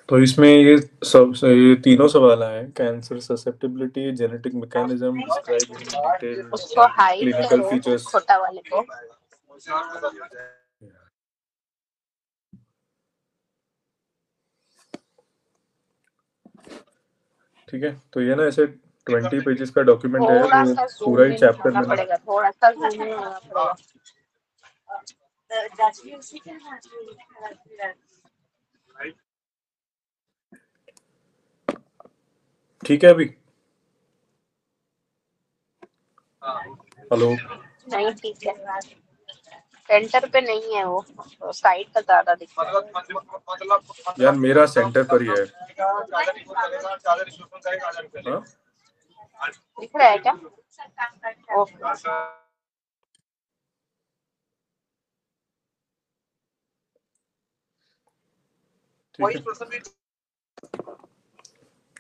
तो इसमें ये तीनों सवाल आए हैं। Cancer susceptibility, genetic mechanism, describe in detail उसको हाइट क्लिनिकल करो फीचर्स। छोटा वाले को। ठीक है, तो ये ना ऐसे 20 पेजेस का डॉक्यूमेंट है, थोड़ा वो सा पूरा ही जूम इन चैप्टर होना में पड़ेगा, थोड़ा सा जूम इन होना पड़ेगा। ठीक है अभी? हेलो? नहीं ठीक है, सेंटर पे नहीं है वो, तो साइड पर ज्यादा दिख रहा है। यार मेरा सेंटर पर ही है। हाँ? दिख रहा है क्या? ओके। ठीक है,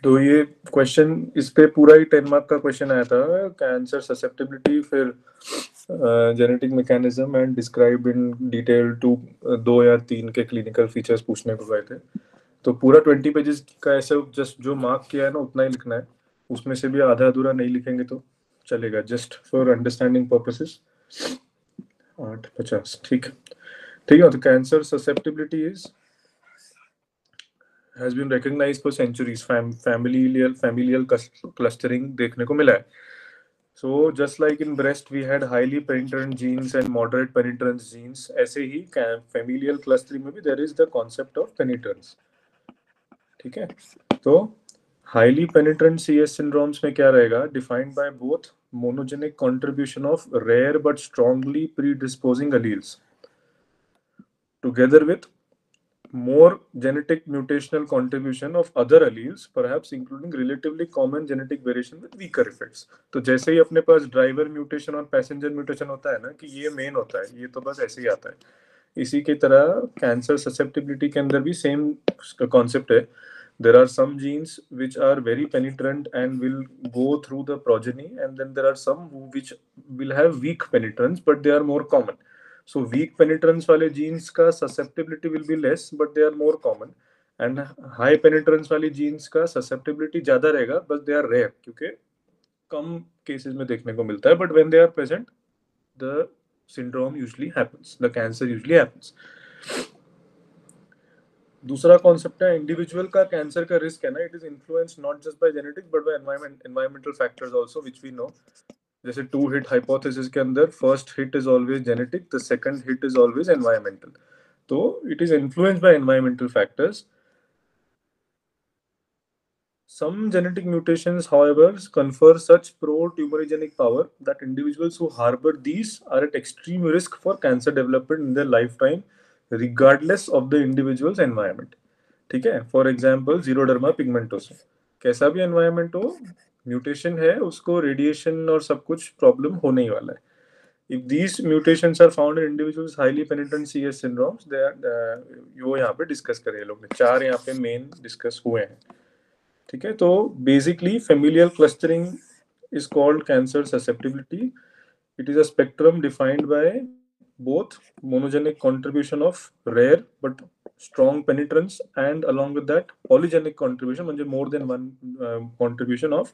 तो ये क्वेश्चन, इस पे पूरा ही 10 मार्क का क्वेश्चन आया था। कैंसर ससेप्टिबिलिटी, फिर genetic mechanism and describe in detail 2 या 3 के क्लिनिकल फीचर्स पूछने को गए थे। तो पूरा 20 पेजेस का ऐसे जस्ट जो मार्क किया है ना उतना ही लिखना है, उसमें से भी आधा अधूरा नहीं लिखेंगे तो चलेगा, जस्ट फॉर अंडरस्टैंडिंग पर्पसेस। 8:50, ठीक है। तो cancer susceptibility has been recognized for centuries. Familial clustering देखने को मिला है. So just like in breast we had highly penetrant genes and moderate penetrance genes, ऐसे ही familial clustering में भी there is the concept of penetrance. ठीक है, तो highly penetrant CS syndromes में क्या रहेगा? Defined by both monogenic contribution of rare but strongly predisposing alleles together with more genetic mutational contribution of other alleles, perhaps including relatively common genetic variation with weaker effects. तो जैसे ही अपने पास driver mutation और passenger mutation होता है ना, कि ये main होता है, ये तो बस ऐसे ही आता है, इसी की तरह कैंसर ससेप्टिबिलिटी के अंदर भी सेम कॉन्सेप्ट है. There are some genes which are very penetrant and will go through the progeny, and then there are some which will have weak penetrance, but they are more common. So weak penetrance वाले genes का susceptibility will be less, but they are more common. And high penetrance वाली genes का susceptibility ज़्यादा रहेगा, but they are rare क्योंकि कम cases में देखने को मिलता है. But when they are present, the syndrome usually happens, the cancer usually happens. दूसरा कॉन्सेप्ट है इंडिविजुअल का कैंसर का रिस्क है ना, it is influenced not just by genetics but by environmental factors also which we know. जैसे 2 hit hypothesis के अंदर first hit is always genetic, the second hit is always environmental. तो it is influenced by environmental factors. Some genetic mutations, however, confer such pro-tumorigenic power that individuals who harbor these are at extreme risk for cancer development in their lifetime, regardless of the individual's environment. ठीक है, for example जीरोडर्मा pigmentosa, कैसा भी environment हो, mutation है, उसको radiation और सब कुछ प्रॉब्लम होने ही वाला है. If these mutations are found in individuals highly penetrant CS syndromes, they are वो यहाँ पे डिस्कस करे लोग ने, 4 यहाँ पे मेन डिस्कस हुए हैं. ठीक है, तो basically familial clustering is called cancer susceptibility. It is a spectrum defined by both monogenic contribution of rare but strong penetrance and along with that polygenic contribution, म्हणजे more than one contribution of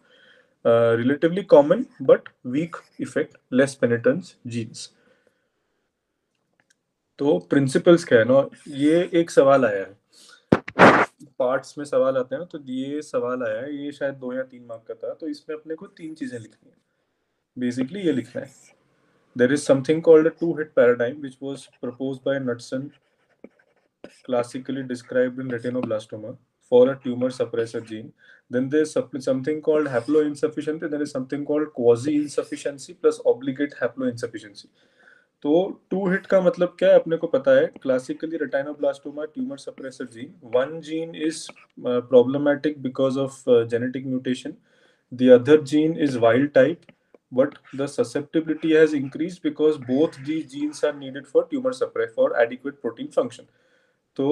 relatively common but weak effect less penetrance genes. तो principles क्या है ना, ये एक सवाल आया है, पार्ट्स में सवाल आते हैं, तो ये सवाल आया है, ये शायद 2 या 3 मार्क का था, तो इसमें अपने को 3 चीजें लिखनी है. बेसिकली ये लिखना है, there is something called a two-hit paradigm which was proposed by Knudsen, classically described in retinoblastoma for a tumor suppressor gene. Then there's something called haploinsufficiency, there is something called quasi-insufficiency plus obligate haploinsufficiency. तो 2 hit का मतलब क्या है अपने को पता है, classically retinoblastoma tumour suppressor gene, one gene is problematic because of genetic mutation, the other gene is wild type, but the susceptibility has increased because both these genes are needed for tumor suppress for adequate protein function. तो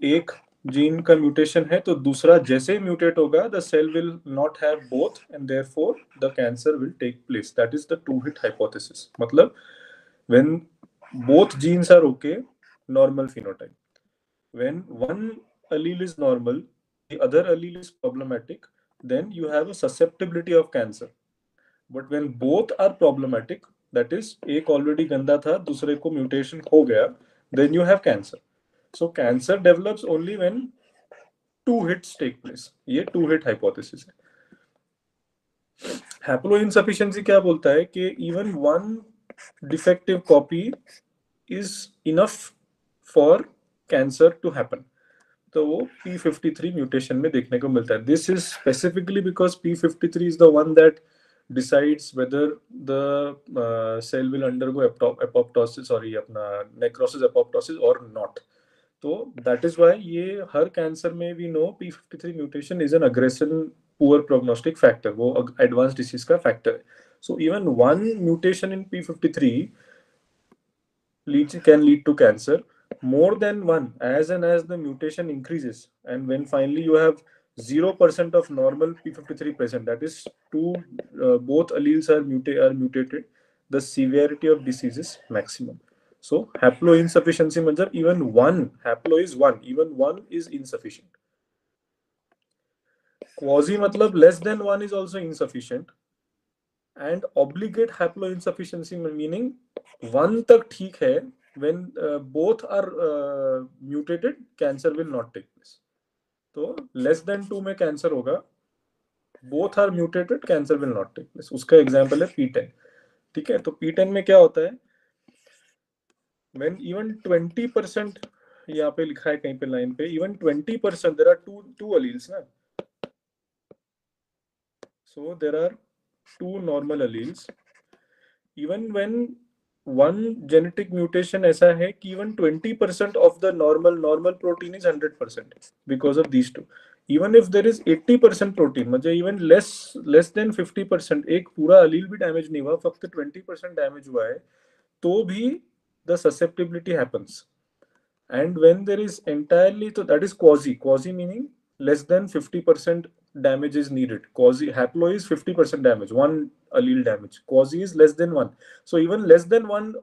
एक gene का mutation है तो दूसरा जैसे ही mutate होगा, the cell will not have both and therefore the cancer will take place. That is the two hit hypothesis. मतलब when both genes are okay, normal phenotype. When one allele is normal, the other allele is problematic, then you have a susceptibility of cancer. But when both are problematic, that is एक already गंदा था, दूसरे को mutation हो गया, then you have cancer. So cancer develops only when two hits take place. ये two hit hypothesis है. Haploinsufficiency क्या बोलता है कि even one defective copy is enough for cancer to happen. तो वो P53 म्यूटेशन में देखने को मिलता है. This is specifically because P53 is the one that decides whether the cell will undergo apoptosis or अपना necrosis apoptosis or not. तो that is why ये हर कैंसर में we know P53 mutation is an aggression poor prognostic factor. वो advanced disease का factor है. So even one mutation in P53 can lead to cancer. More than one, as and as the mutation increases, and when finally you have 0% of normal P53 present, that is both alleles are mutated, the severity of disease is maximum. So haploinsufficiency means even one haplo is one, even one is insufficient. Quasi matlab less than one is also insufficient, and obligate haploinsufficiency meaning one tak theek hai, when both are mutated, cancer will not take place. तो less than 2 में cancer होगा, both are mutated, cancer will not take place. उसका example है P10. ठीक है, तो P10 में क्या होता है, when even 20%, यहाँ पे लिखा है कहीं पे लाइन पे, even 20%, there are two alleles ना, so there are two normal alleles. Even when one genetic mutation ऐसा है कि even 20% of the normal protein is 100% because of these two. Even if there is 80% protein, मतलब even less than 50%, एक पूरा allele भी damage नहीं हुआ, फक्त 20% damage हुआ है, तो भी the susceptibility happens. And when there is entirely, so that is quasi meaning less than 50% damage is needed. Quasi haplo is 50% damage, one allele damage. Quasi is less than one. So even less than one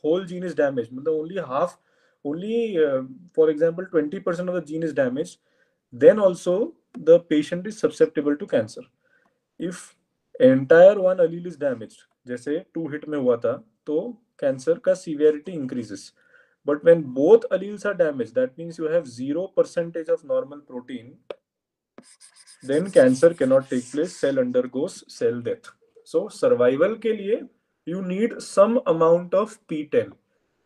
whole gene is damaged. Only half, for example, 20% of the gene is damaged. Then also the patient is susceptible to cancer. If entire one allele is damaged, जैसे 2 hit में हुआ था, तो cancer का severity increases. But when both alleles are damaged, that means you have 0% of normal protein, then cancer cannot take place, cell undergoes cell death. So survival के लिए you need some amount of P10.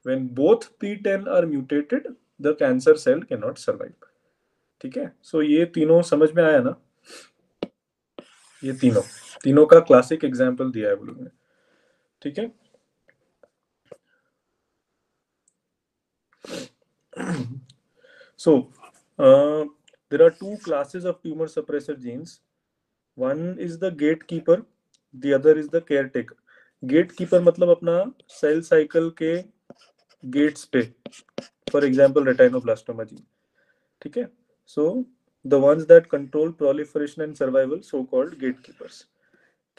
When both P10 are mutated, the cancer cell cannot survive. ठीक है, so ये तीनों समझ में आया ना, ये तीनों का क्लासिक एग्जाम्पल दिया है वो लोग ने. ठीक है, so there are two classes of tumor suppressor genes. One is the gatekeeper, the other is the caretaker. Gatekeeper मतलब अपना सेल साइकिल के गेट्स पे, फॉर एग्जांपल रेटिनोब्लास्टोमा जीन. ठीक है, so the ones that control proliferation and survival, so called gatekeepers.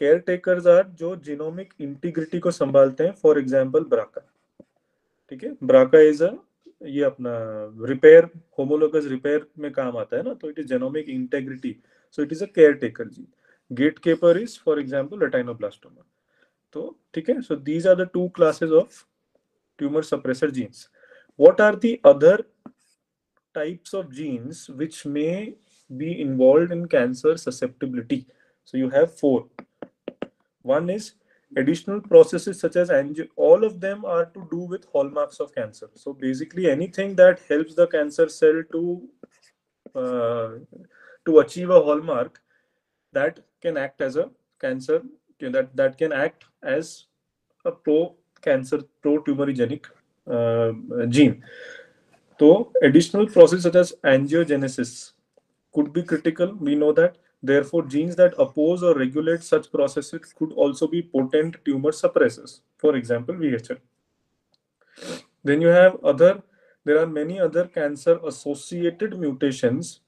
Caretakers are जो genomic integrity को संभालते हैं, फॉर एग्जांपल ब्राका. ठीक है, ब्राका इज अ, ये अपना रिपेयर, होमोलोगस रिपेयर में काम आता है ना, तो it is genomic integrity, so it is a caretaker gene. Gatekeeper is for example retinoblastoma. तो ठीक है, so these are the two classes of tumour suppressor genes. What are the other types of genes which may be involved in cancer susceptibility? So you have 4. One is additional processes such as all of them are to do with hallmarks of cancer. So basically anything that helps the cancer cell to achieve a hallmark, that can act as a cancer, that can act as a pro-cancer, pro-tumorigenic gene. So additional processes such as angiogenesis could be critical, we know that. Therefore, genes that oppose or regulate such processes could also be potent tumor suppressors, for example, VHL. Then you have there are many other cancer-associated mutations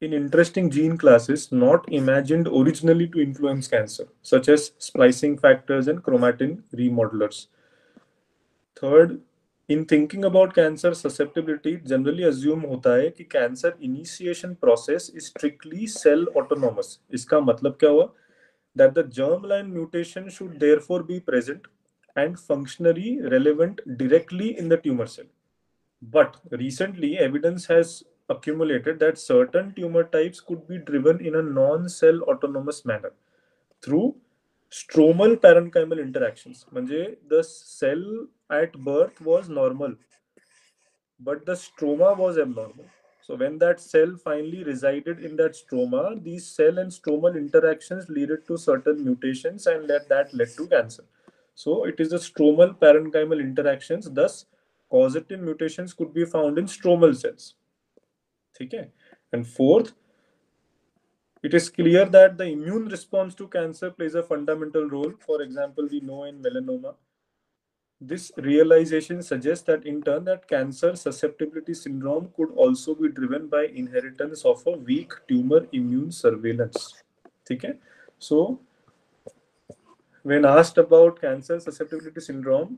in interesting gene classes not imagined originally to influence cancer, such as splicing factors and chromatin remodelers. Third, in thinking about cancer susceptibility generally assume होता है कि cancer initiation process is strictly cell autonomous. इसका मतलब क्या हुआ? That the germline mutation should therefore be present and functionally relevant directly in the tumor cell. But recently, evidence has accumulated that certain tumor types could be driven in a non-cell autonomous manner through stromal parenchymal interactions. म्हणजे the cell at birth was normal, but the stroma was abnormal. So when that cell finally resided in that stroma, these cell and stromal interactions led to certain mutations, and that led to cancer. So it is the stromal parenchymal interactions. Thus, causative mutations could be found in stromal cells. Okay. And fourth, it is clear that the immune response to cancer plays a fundamental role. For example, we know in melanoma. This realization suggests that in turn that cancer susceptibility syndrome could also be driven by inheritance of a weak tumor immune surveillance. Okay? So when asked about cancer susceptibility syndrome,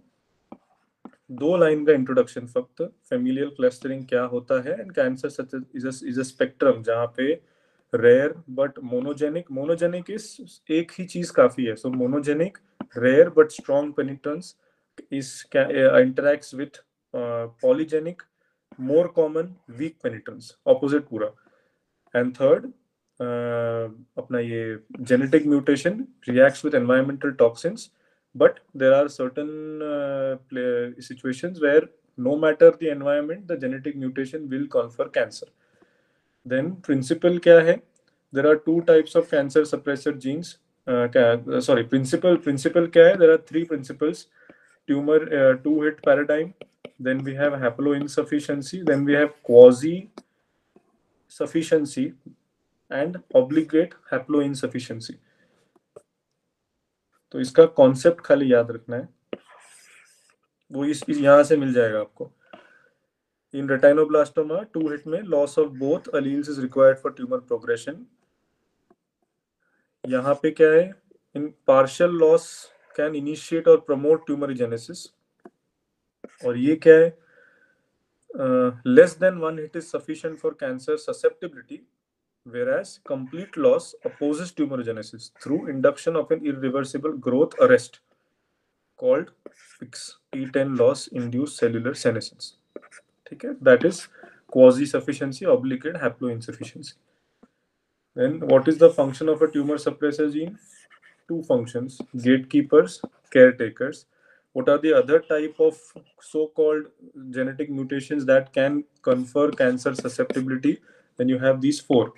दो line का introduction फक्त familial clustering क्या होता है and cancer is a spectrum जहाँ पे rare but monogenic is एक ही चीज काफी है so monogenic rare but strong penetrance is interacts with polygenic more common weak penetrance opposite पूरा and third अपना ये genetic mutation reacts with environmental toxins but there are certain situations where no matter the environment the genetic mutation will confer cancer. Then principle क्या है? There are two types of cancer suppressor genes. Principle क्या है? There are three principles. Tumor two-hit paradigm. Then we have haploinsufficiency. Then we have quasi-sufficiency and obligate haploinsufficiency. तो इसका concept खाली याद रखना है, वो इस यहाँ से मिल जाएगा आपको. In retinoblastoma, two hit में loss of both alleles is required for tumor progression. यहाँ पे क्या है? In partial loss can initiate or promote tumorigenesis. और ये क्या है? Less than one hit is sufficient for cancer susceptibility, whereas complete loss opposes tumorigenesis through induction of an irreversible growth arrest called PIX-P10 loss induced cellular senescence. Okay, that is quasi-sufficiency obligate haploinsufficiency. Then what is the function of a tumor suppressor gene? Two functions: gatekeepers, caretakers. What are the other type of so-called genetic mutations that can confer cancer susceptibility? Then you have these four.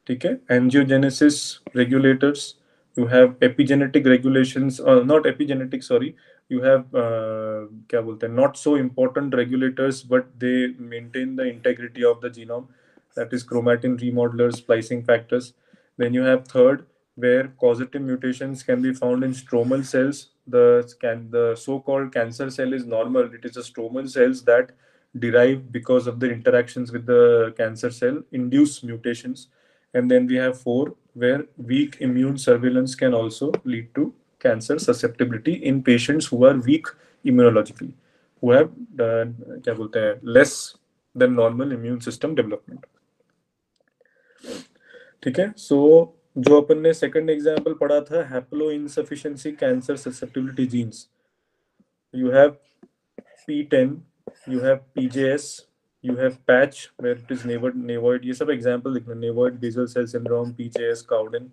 Okay, angiogenesis regulators. You have epigenetic regulations, not epigenetic, sorry. You have क्या बोलते हैं, not so important regulators, but they maintain the integrity of the genome. That is chromatin remodelers, splicing factors. Then you have third, where causative mutations can be found in stromal cells. The so-called cancer cell is normal. It is the stromal cells that derive because of the interactions with the cancer cell induce mutations. And then we have four, where weak immune surveillance can also lead to cancer susceptibility in patients who are weak immunologically, who have क्या बोलते हैं, less than normal immune system development. ठीक है. सो जो अपन ने second example पढ़ा था, haploinsufficiency cancer susceptibility genes, you have P10, you have PJS, you have patch where it is nevoid. ये सब एग्जांपल लिखना, nevoid basal cell syndrome, PJS, Cowden,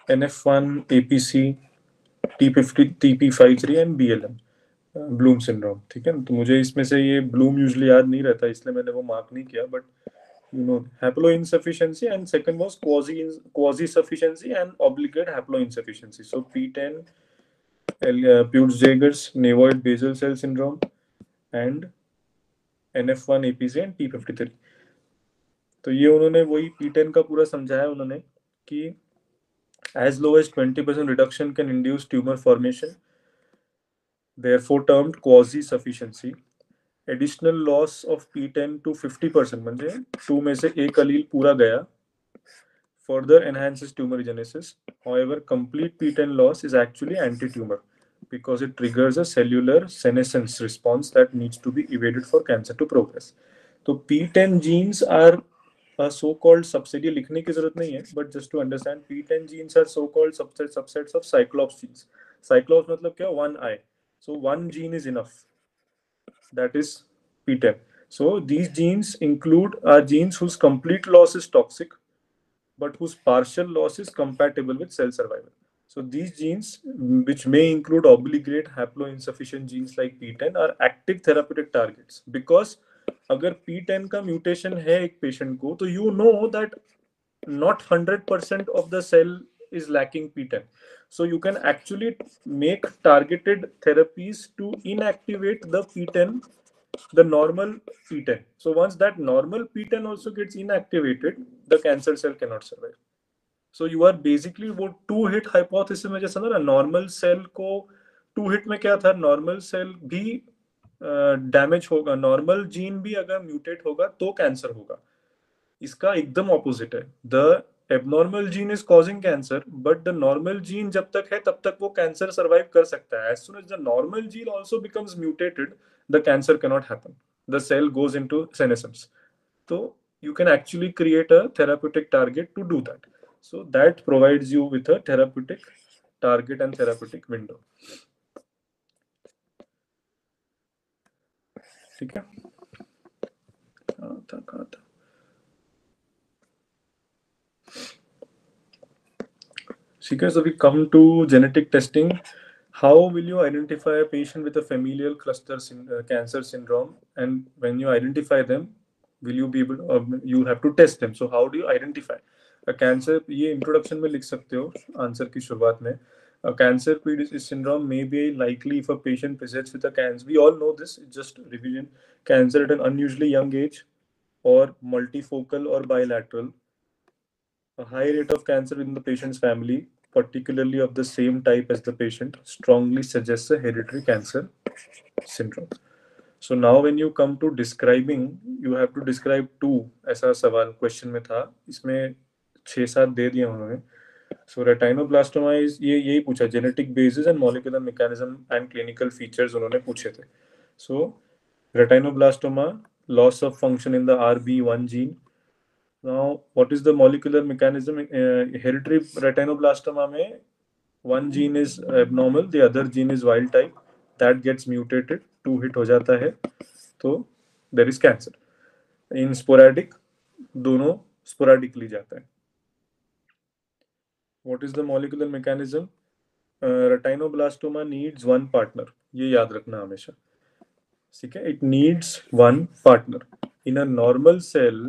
NF1, APC, T50, TP53 and BLM, Bloom syndrome. ठीक है. तो मुझे इसमें से ये ब्लूम यूजुअली याद नहीं रहता, इसलिए मैंने वो मार्क नहीं किया, but you know, haploinsufficiency, and second was quasi-sufficiency and obligate haploinsufficiency. So P10, Peutz-Jeghers, nevoid basal cell syndrome, and NF1, APC and P53. तो ये उन्होंने वही P10 का पूरा समझाया उन्होंने कि as low as 20% reduction can induce tumor formation, therefore termed quasi-sufficiency. Additional loss of P10 to 50%, म्हणजे 2 में से एक अलील पूरा गया, further enhances tumorigenesis. However, complete p10 loss is actually anti-tumor because it triggers a cellular senescence response that needs to be evaded for cancer to progress. So p10 genes are a so-called subset. ये लिखने की जरूरत नहीं है, but just to understand, p10 genes are so-called subsets of cyclops genes. Cyclops मतलब क्या? One eye. So one gene is enough. That is p10. So these genes include genes whose complete loss is toxic, but whose partial loss is compatible with cell survival. So these genes, which may include obligate haploinsufficient genes like p10, are active therapeutic targets. Because अगर p10 का mutation है एक patient को, तो you know that not 100% of the cell is lacking p10. So you can actually make targeted therapies to inactivate the p10, the normal p10. So once that normal p10 also gets inactivated, the cancer cell cannot survive. So you are basically वो two hit hypothesis में, जैसा ना normal cell को two hit में क्या था, normal cell भी damage होगा, नॉर्मल जीन भी अगर म्यूटेट होगा तो कैंसर होगा. इसका एकदम ऑपोजिट है. The abnormal gene is causing cancer, but the normal gene जब तक है तब तक वो कैंसर सर्वाइव कर सकता है. As soon as the normal gene also becomes mutated, the cancer cannot happen. The cell goes into senescence. तो you can actually create a therapeutic target to do that. So that provides you with a therapeutic target and therapeutic window. ठीक है. ठीक है. So we come to genetic testing. How will you identify a patient with a familial cluster cancer syndrome? And when you identify them, will you be able to, you have to test them. So how do you identify a cancer? ये introduction में लिख सकते हो answer की शुरुआत में. A cancer syndrome may be likely if a patient presents with a cancer. We all know this. It's just revision. Cancer at an unusually young age, or multifocal or bilateral. A high rate of cancer in the patient's family, particularly of the same type as the patient, strongly suggests a hereditary cancer syndrome. So now when you come to describing, you have to describe two. ऐसा सवाल question में था, इसमें 6-7 दे दिए उन्होंने. So retinoblastoma is ये यही पूछा, genetic basis and molecular mechanism and clinical features उन्होंने पूछे थे. So retinoblastoma, loss of function in the RB1 gene. Now what is the molecular mechanism? Hereditary retinoblastoma में one gene is abnormal, the other gene is wild type. That gets mutated, two hit हो जाता है, तो there is cancer. In sporadic, दोनों sporadically जाता है. What is the molecular mechanism? Retinoblastoma needs one partner. ये याद रखना हमेशा. ठीक है. It needs one partner. In a normal cell,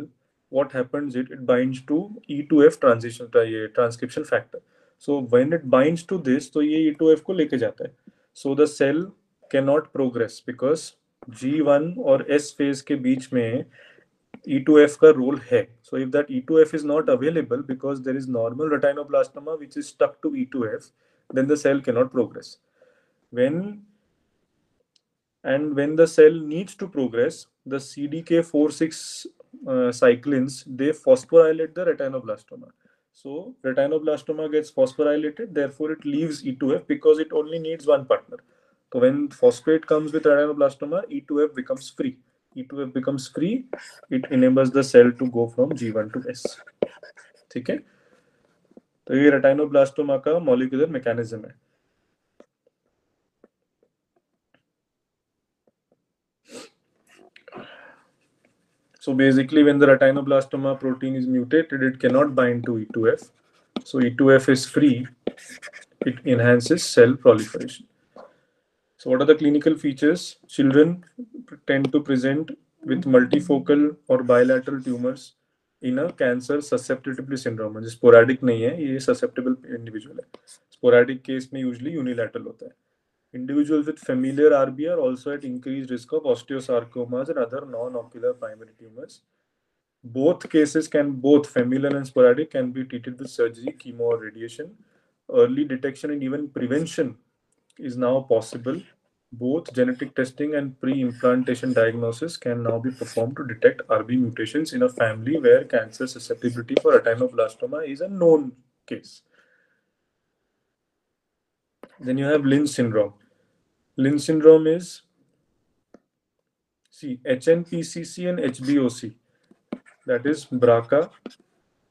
what happens? It binds to E2F transcription factor. So when it binds to this, तो ये E2F को लेके जाता है. So the cell cannot progress because G1 और S phase के बीच में E2F का role है. So if that E2F is not available because there is normal retinoblastoma which is stuck to E2F, then the cell cannot progress. When the cell needs to progress, the CDK4/6 cyclins, they phosphorylate the retinoblastoma. So retinoblastoma gets phosphorylated, therefore it leaves E2F because it only needs one partner. So when phosphate comes with retinoblastoma, E2F becomes free. E2F becomes free, it enables the cell to go from G1 to S. ठीक है. तो ये retinoblastoma का molecular mechanism है. So basically, when the retinoblastoma protein is mutated, it cannot bind to E2F. So E2F is free. It enhances cell proliferation. So what are the clinical features? Children tend to present with multifocal or bilateral tumors in a cancer susceptibility syndrome. जो sporadic नहीं है, ये susceptible individual है. Sporadic case में usually unilateral होता है. Individuals with familiar RB are also at increased risk of osteosarcomas and other non-ocular primary tumors. Both cases both familial and sporadic, can be treated with surgery, chemo, or radiation. Early detection and even prevention is now possible Both genetic testing and pre-implantation diagnosis can now be performed to detect RB mutations in a family where cancer susceptibility for retinoblastoma is a known case. Then you have Lynch syndrome. Lynch syndrome is, see, HNPCC and HBOC, that is BRCA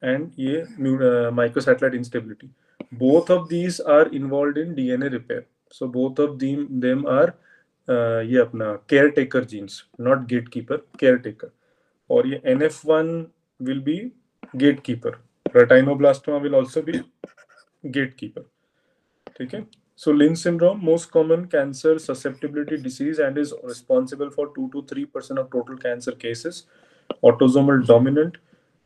and microsatellite instability. Both of these are involved in DNA repair. So both of them are ये अपना caretaker genes, not gatekeeper, caretaker. और ये NF1 will be gatekeeper. Retinoblastoma will also be gatekeeper. ठीक है? So Lynch syndrome, most common cancer susceptibility disease and is responsible for 2 to 3% of total cancer cases. Autosomal dominant,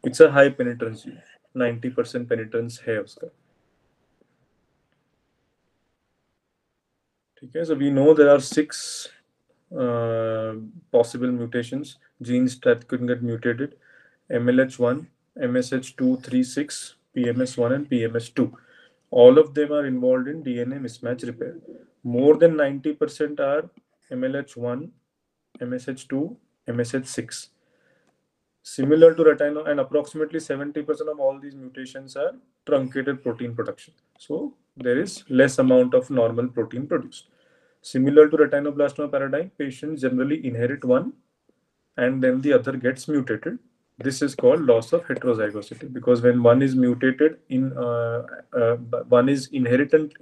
it's a high penetrance gene, 90% penetrance है उसका. ठीक है? So we know there are 6 possible mutations, genes that could get mutated: MLH1, MSH236, PMS1 and PMS2. All of them are involved in DNA mismatch repair. More than 90% are MLH1, MSH2, MSH6. Similar to retino, and approximately 70% of all these mutations are truncated protein production. So there is less amount of normal protein produced. Similar to retinoblastoma paradigm, patients generally inherit one and then the other gets mutated. This is called loss of heterozygosity, because when one is mutated in one is inherently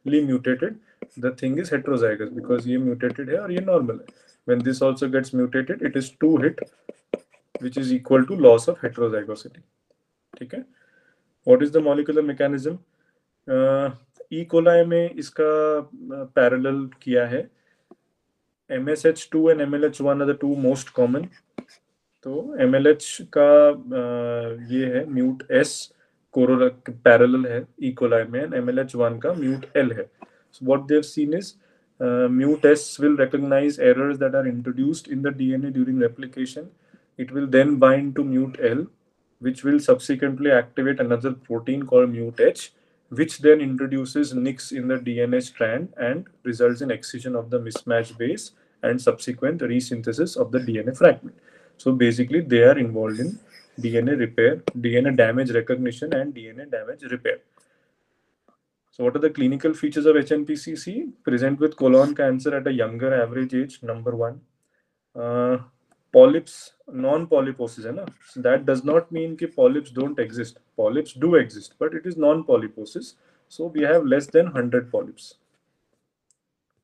mutated, the thing is heterozygous because ये mutated है और ये normal है. When this also gets mutated, it is 2 hit, which is equal to loss of heterozygosity. ठीक है? What is the molecular mechanism? E. coli में इसका parallel किया है. MSH2 and MLH1 are the two most common. तो MLH का ये है म्यूट S पैरेलल है E. coli में, and MLH1 का म्यूट L है. So what they've seen is mute S will recognize errors that are introduced in the DNA during replication. It will then bind to mute L, which will subsequently activate another protein called mute H, which then introduces nicks in the DNA strand and results in excision of the mismatch base and subsequent resynthesis of the DNA fragment. So basically, they are involved in DNA repair, DNA damage recognition, and DNA damage repair. So what are the clinical features of HNPCC? Present with colon cancer at a younger average age, number 1. Polyps, non-polyposis, है ना? So that does not mean कि polyps don't exist. Polyps do exist, but it is non-polyposis. So we have less than 100 polyps.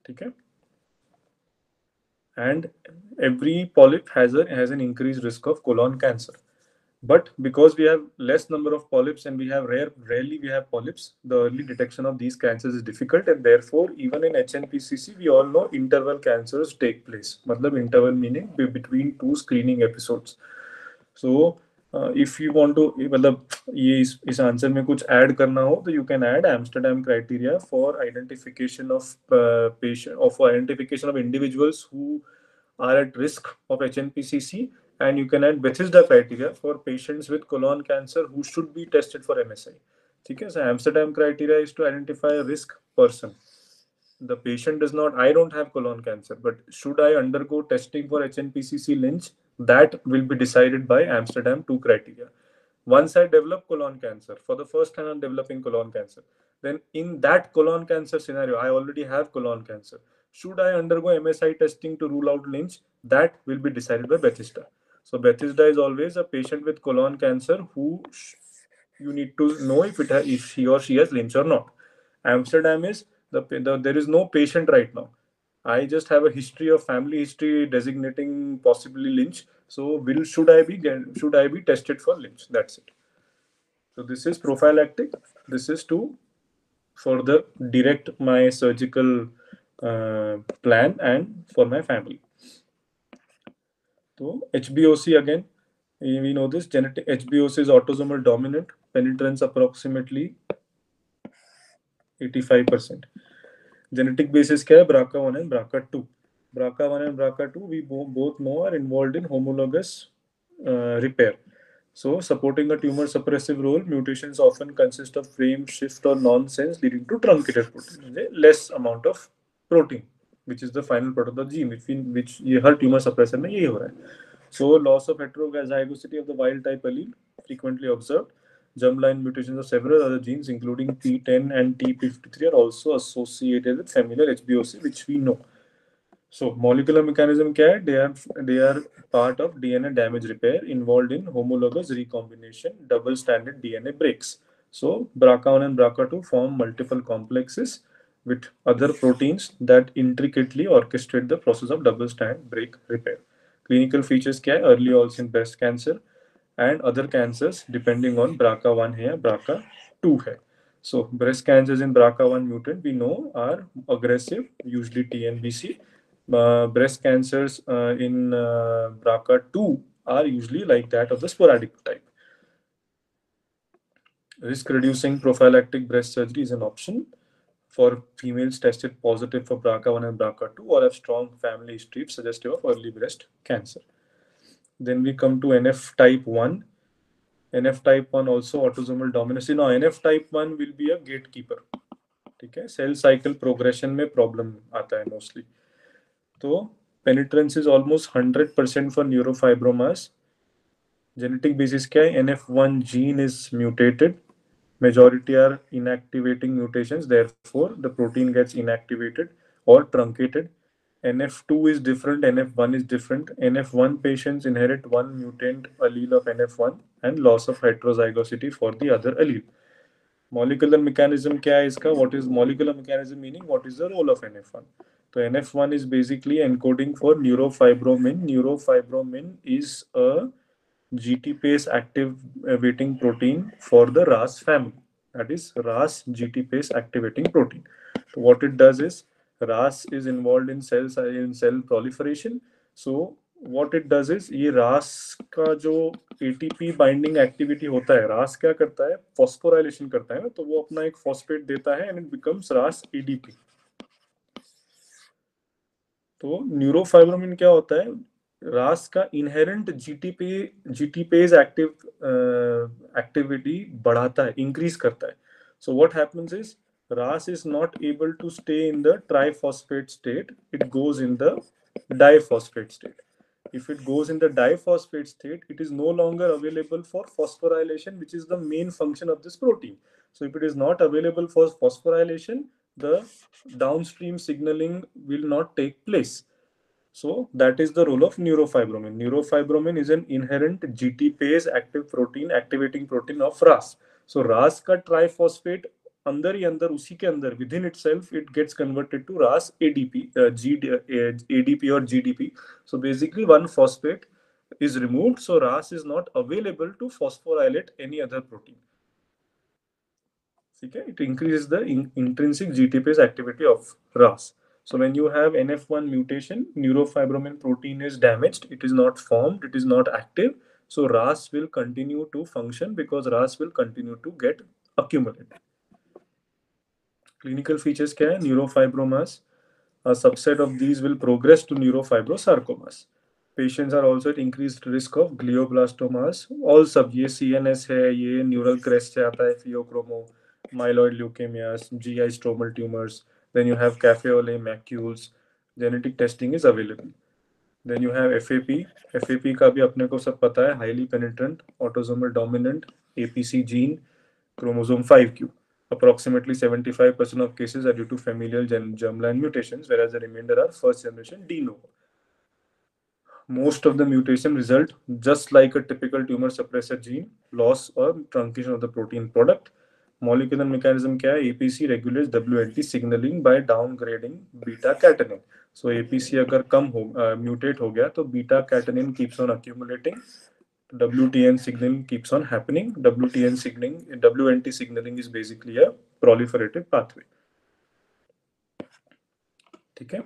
ठीक है? And every polyp has an increased risk of colon cancer. But because we have less number of polyps and we have rarely we have polyps, the early detection of these cancers is difficult, and therefore even in HNPCC we all know interval cancers take place. मतलब interval meaning between 2 screening episodes. So if you want to, मतलब ये इस answer में कुछ add करना हो तो you can add Amsterdam criteria for identification of identification of individuals who are at risk of HNPCC, and you can add Bethesda criteria for patients with colon cancer who should be tested for MSI. ठीक है? So Amsterdam criteria is to identify a risk person. The patient does not, I don't have colon cancer, but should I undergo testing for HNPCC Lynch? That will be decided by Amsterdam 2 criteria. Once I develop colon cancer, for the first time I'm developing colon cancer, then in that colon cancer scenario, I already have colon cancer. Should I undergo MSI testing to rule out Lynch? That will be decided by Bethesda. So Bethesda is always a patient with colon cancer who you need to know if he or she has Lynch or not. Amsterdam is there is no patient right now. I just have a history of family history designating possibly Lynch. So should I be tested for Lynch? That's it. So this is prophylactic. This is to further direct my surgical plan and for my family. So HBOC again, we know this genetic HBOC is autosomal dominant, penetrance approximately 85%. Genetic basis क्या है? BRCA1 and BRCA2. BRCA1 and BRCA2 we both know are involved in homologous repair. So supporting a tumor suppressive role, mutations often consist of frame shift or nonsense leading to truncated protein, less amount of protein. which is the final product of the gene, which ये हर tumor suppressor में यही हो रहा है. So loss of heterozygosity of the wild type allele frequently observed. Germline mutations of several other genes, including P10 and TP53, are also associated with familial HBOC, which we know. So molecular mechanism क्या है? They are part of DNA damage repair involved in homologous recombination, double-stranded DNA breaks. So BRCA1 and BRCA2 form multiple complexes with other proteins that intricately orchestrate the process of double-strand break repair. Clinical features क्या है? Early onset in breast cancer and other cancers depending on BRCA1 है या BRCA2 है. So breast cancers in BRCA1 mutant we know are aggressive, usually TNBC. Breast cancers in BRCA2 are usually like that of the sporadic type. Risk reducing prophylactic breast surgery is an option for females tested positive for BRCA1 and BRCA2 or have strong family history suggestive of early breast cancer. Then we come to NF type 1. NF type 1 also autosomal dominance. Now NF type 1 will be a gatekeeper. ठीक है, cell cycle progression में problem आता है mostly. तो penetrance is almost 100% for neurofibromas. Genetic basis क्या है? NF1 gene is mutated. Majority are inactivating mutations, therefore the protein gets inactivated or truncated. NF2 is different, NF1 is different. NF1 patients inherit one mutant allele of NF1 and loss of heterozygosity for the other allele. Molecular mechanism क्या है इसका? What is molecular mechanism meaning? What is the role of NF1? So NF1 is basically encoding for neurofibromin. Neurofibromin is a GTPase activating protein for the RAS family. That is RAS GTPase activating protein. So what it does is RAS is involved in cell proliferation. So what it does is ये RAS का जो ATP binding activity होता है, RAS क्या करता है? Phosphorylation करता है ना, तो वो अपना एक फॉस्फेट देता है and it becomes RAS ADP. तो न्यूरोफाइब्रोमिन क्या होता है? रास का इनहेरेंट जीटीपेज एक्टिविटी बढ़ाता है, इंक्रीज करता है. So what happens is Ras is not able to stay in the triphosphate state, it goes in the diphosphate state. If it goes in the diphosphate state, it is no longer available for phosphorylation, which is the main function of this protein. So if it is not available for phosphorylation, the downstream signaling will not take place. So that is the role of neurofibromin. Neurofibromin is an inherent GTPase active protein, activating protein of RAS. So RAS का triphosphate अंदर ही अंदर उसी के अंदर within itself it gets converted to RAS ADP, ADP or GDP. So basically one phosphate is removed, so RAS is not available to phosphorylate any other protein. Okay, it increases the intrinsic GTPase activity of RAS. So when you have NF1 mutation, neurofibromin protein is damaged, it is not formed, it is not active. So RAS will continue to function because RAS will continue to get accumulated. Clinical features क्या है? Neurofibromas. A subset of these will progress to neurofibrosarcomas. Patients are also at increased risk of glioblastomas. All सब ये CNS है, ये neural crest से आता है, pheochromo, myeloid leukemias, GI stromal tumors. Then you have cafe au lait macules. Genetic testing is available. Then you have FAP. FAP का भी अपने को सब पता है, highly penetrant, autosomal dominant, APC gene, chromosome 5q. Approximately 75% of cases are due to familial germline mutations, whereas the remainder are first generation de novo. Most of the mutation result just like a typical tumor suppressor gene, loss or truncation of the protein product. Molecular mechanism क्या है? APC regulates WNT signaling by downgrading beta catenin. So APC अगर कम हो mutate हो गया तो beta catenin keeps on accumulating. WTN signaling keeps on happening. WNT signaling is basically a proliferative pathway. ठीक है.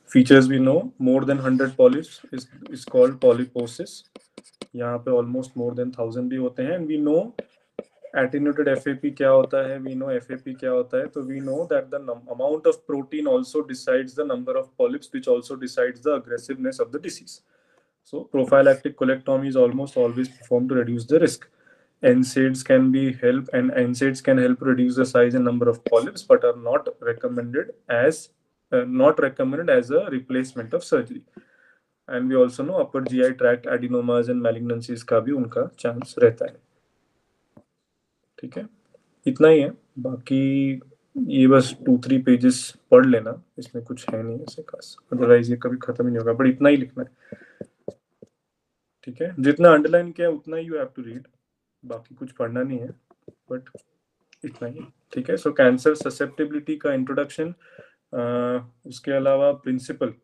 Features we know, more than 100 polyps is called polyposis. यहाँ पे almost more than 1000 भी होते हैं. And we know attenuated FAP क्या होता है, we know FAP क्या होता है. तो we know that the amount of protein also decides the number of polyps, which also decides the aggressiveness of the disease. So prophylactic colectomy is almost always performed to reduce the risk. NSAIDs can help reduce the size and number of polyps, but are not recommended as not recommended as a replacement of surgery. And we also know upper GI tract adenomas and malignancies का भी उनका chance रहता है. ठीक है, इतना ही है. बाकी ये बस 2-3 पेजेस पढ़ लेना, इसमें कुछ है नहीं ऐसे खास, अदरवाइज ये कभी खत्म ही नहीं होगा, बट इतना ही लिखना है. ठीक है, जितना अंडरलाइन किया उतना यू हैव टू रीड, बाकी कुछ पढ़ना नहीं है, बट इतना ही. ठीक है, सो कैंसर ससेप्टिबिलिटी का इंट्रोडक्शन, उसके अलावा principle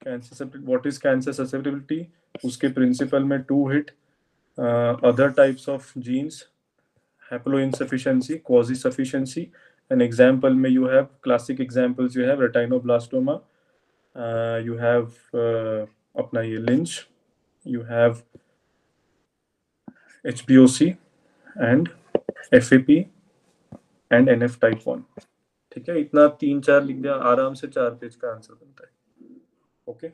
cancer, what is cancer susceptibility, उसके प्रिंसिपल में 2 hit, other types of genes, haploinsufficiency, quasi-sufficiency. An example में you have classic examples, you have retinoblastoma, you have अपना ये Lynch, you have HBOC and FAP and NF type 1. ठीक है, इतना 3-4 लिख दिया, आराम से 4 पेज का आंसर बनता है. ओके.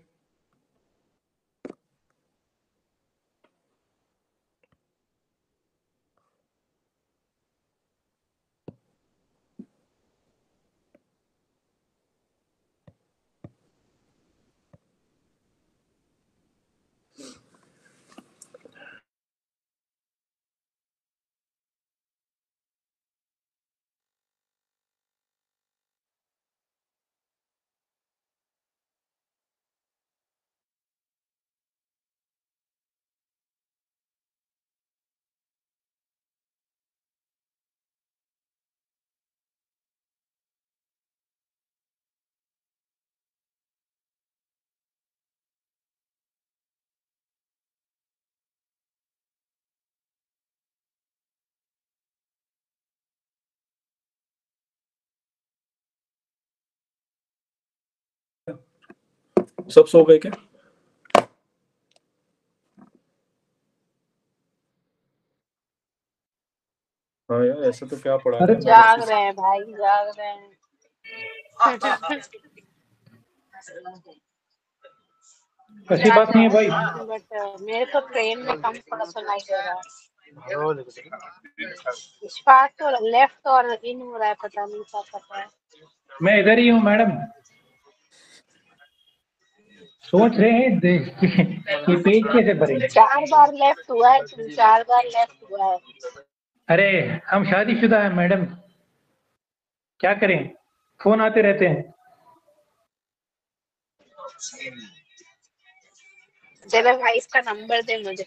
सब सो गए क्या? हाँ यार, ऐसा तो क्या पढ़ा रहे हैं. जाग रहे हैं भाई, जाग रहे हैं. ऐसी बात नहीं है भाई. बट मेरे को ट्रेन में कम थोड़ा सुनाई दे रहा है. इश्फाक तो लेफ्ट और इन हो रहा है, पता नहीं क्या कर रहा है. मैं इधर ही हूँ मैडम. सोच रहे हैं ये पेज कैसे भरेंगे. 4 बार लेफ्ट हुआ है, 4 बार लेफ्ट हुआ है. अरे हम शादीशुदा हैं मैडम, क्या करें, फोन आते रहते हैं. तेरे वाइफ का नंबर दे मुझे.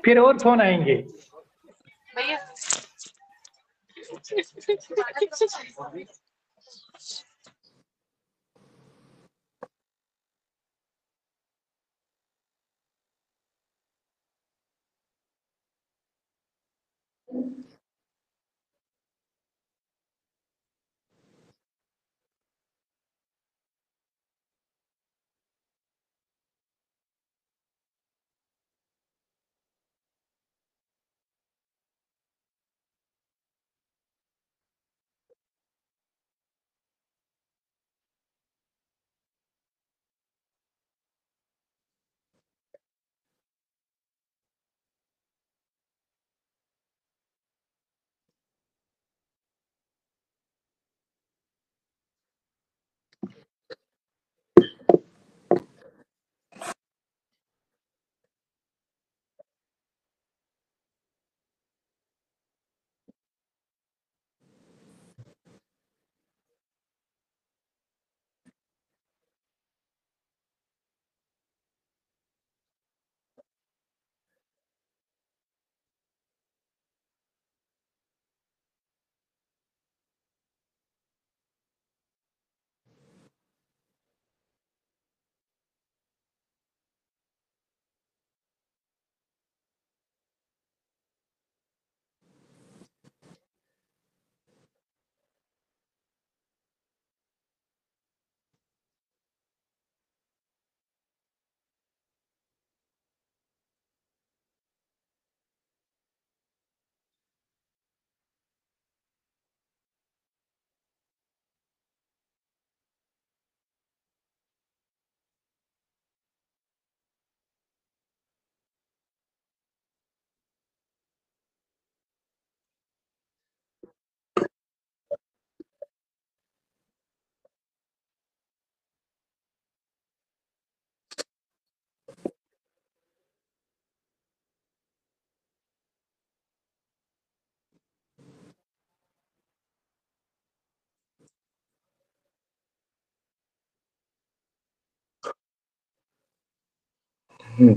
फिर और फोन आएंगे. भैया हम्म।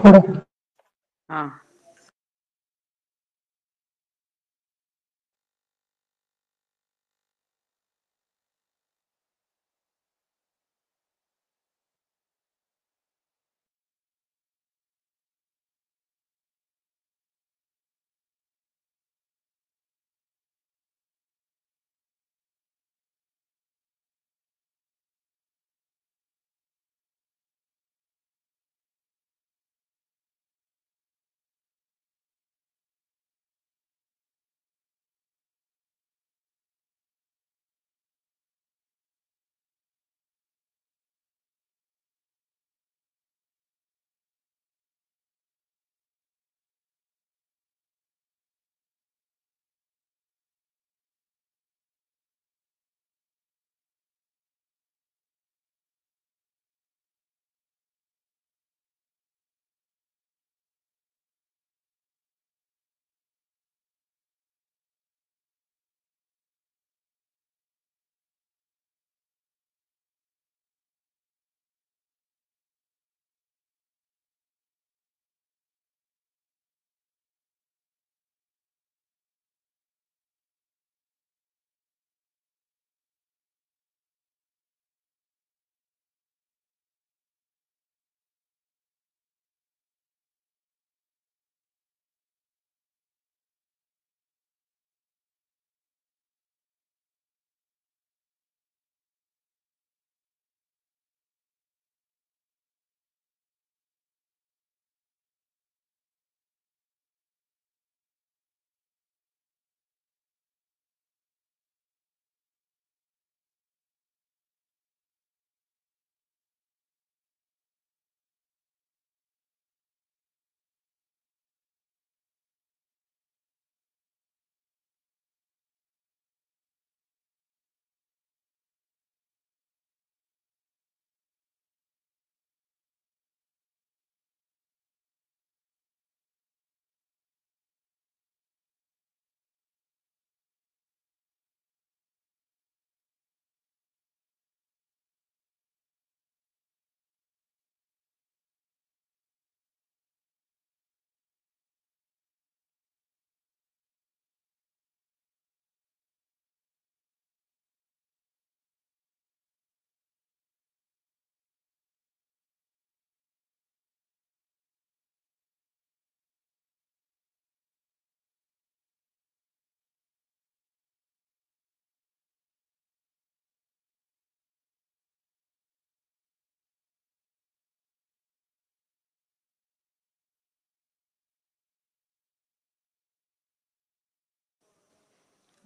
थोड़ा हाँ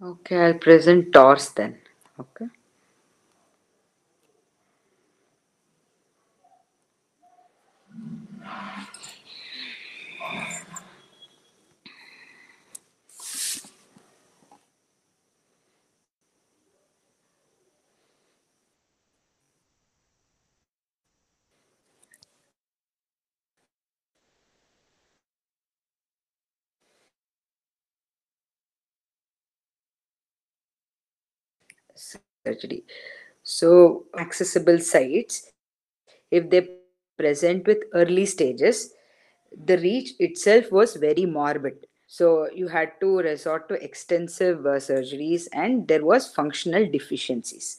okay, I'll present TORS then. Okay. Surgery. So, accessible sites, if they present with early stages, the reach itself was very morbid. So, you had to resort to extensive surgeries and there was functional deficiencies.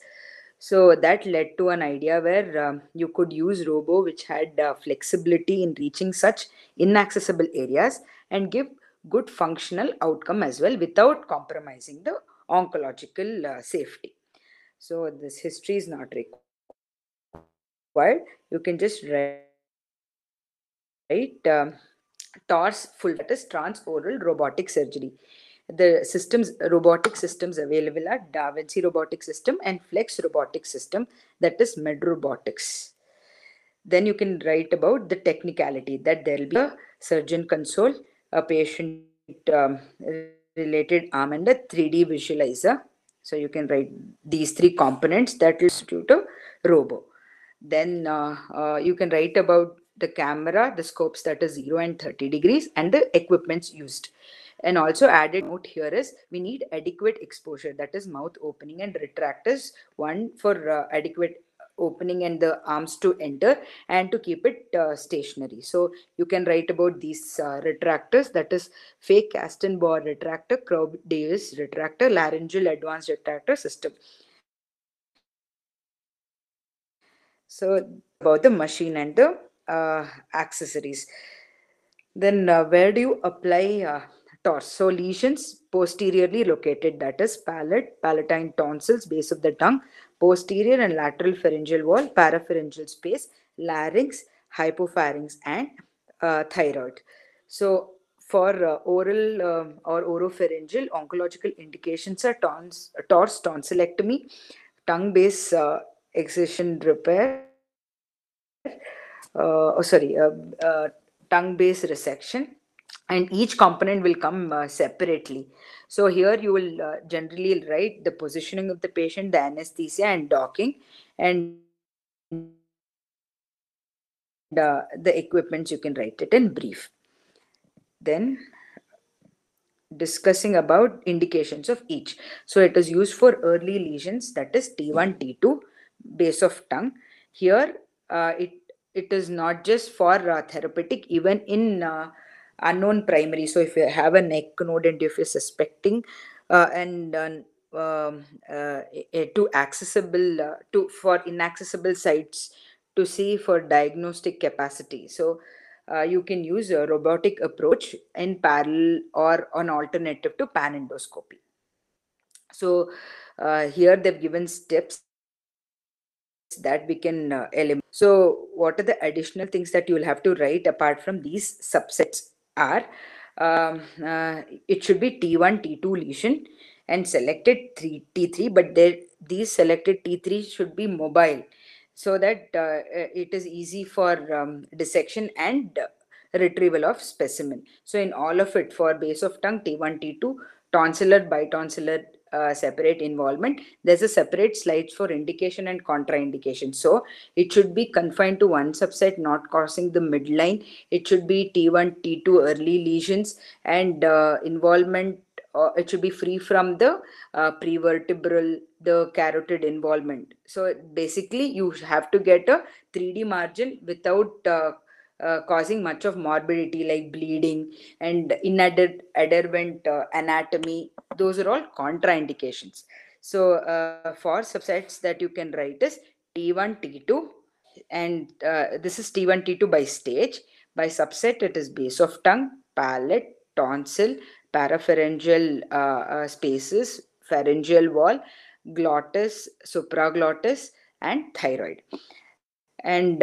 So, that led to an idea where you could use robo, which had flexibility in reaching such inaccessible areas and give good functional outcome as well without compromising the oncological safety. So this history is not required. You can just write TORS full form, that is transoral robotic surgery. The systems, robotic systems available are Da Vinci robotic system and Flex robotic system, that is Med Robotics. Then you can write about the technicality, that there will be a surgeon console, a patient related arm, and a 3D visualizer. So you can write these three components that will constitute a robo. Then you can write about the camera, the scopes, that is 0 and 30 degrees, and the equipments used. And also added note here is we need adequate exposure, that is mouth opening and retractors, one for adequate opening and the arms to enter, and to keep it stationary. So you can write about these retractors, that is fake Caston-Bore retractor, Crowe-Davis retractor, laryngeal advanced retractor system. So about the machine and the accessories. Then where do you apply TORS? So lesions posteriorly located, that is palate, palatine tonsils, base of the tongue, posterior and lateral pharyngeal wall, parapharyngeal space, larynx, hypopharynx, and thyroid. So for oral or oropharyngeal, oncological indications are TORS tonsillectomy, tongue base excision repair, tongue base resection, and each component will come separately. So here you will generally write the positioning of the patient, the anesthesia and docking, and the equipments, you can write it in brief. Then discussing about indications of each. So it is used for early lesions, that is T1, T2, base of tongue. Here it is not just for therapeutic, even in unknown primary. So if you have a neck node and if you're suspecting and to accessible to for inaccessible sites to see for diagnostic capacity. So you can use a robotic approach in parallel or an alternative to pan endoscopy. So here they've given steps that we can eliminate. So what are the additional things that you will have to write apart from these subsets are, it should be T1, T2 lesion and selected T3, but these selected T3 should be mobile, so that it is easy for dissection and retrieval of specimen. So in all of it, for base of tongue, T1, T2, tonsillar, bitonsillar, separate involvement, there's a separate slides for indication and contraindication. So it should be confined to one subset, not crossing the midline. It should be T1, T2 early lesions, and involvement, it should be free from the prevertebral, the carotid involvement. So basically you have to get a 3D margin without causing much of morbidity like bleeding and inadherent anatomy. Those are all contraindications. So for subsets that you can write is T1, T2, and this is T1, T2 by stage. By subset, it is base of tongue, palate, tonsil, parapharyngeal spaces, pharyngeal wall, glottis, supraglottis, and thyroid. And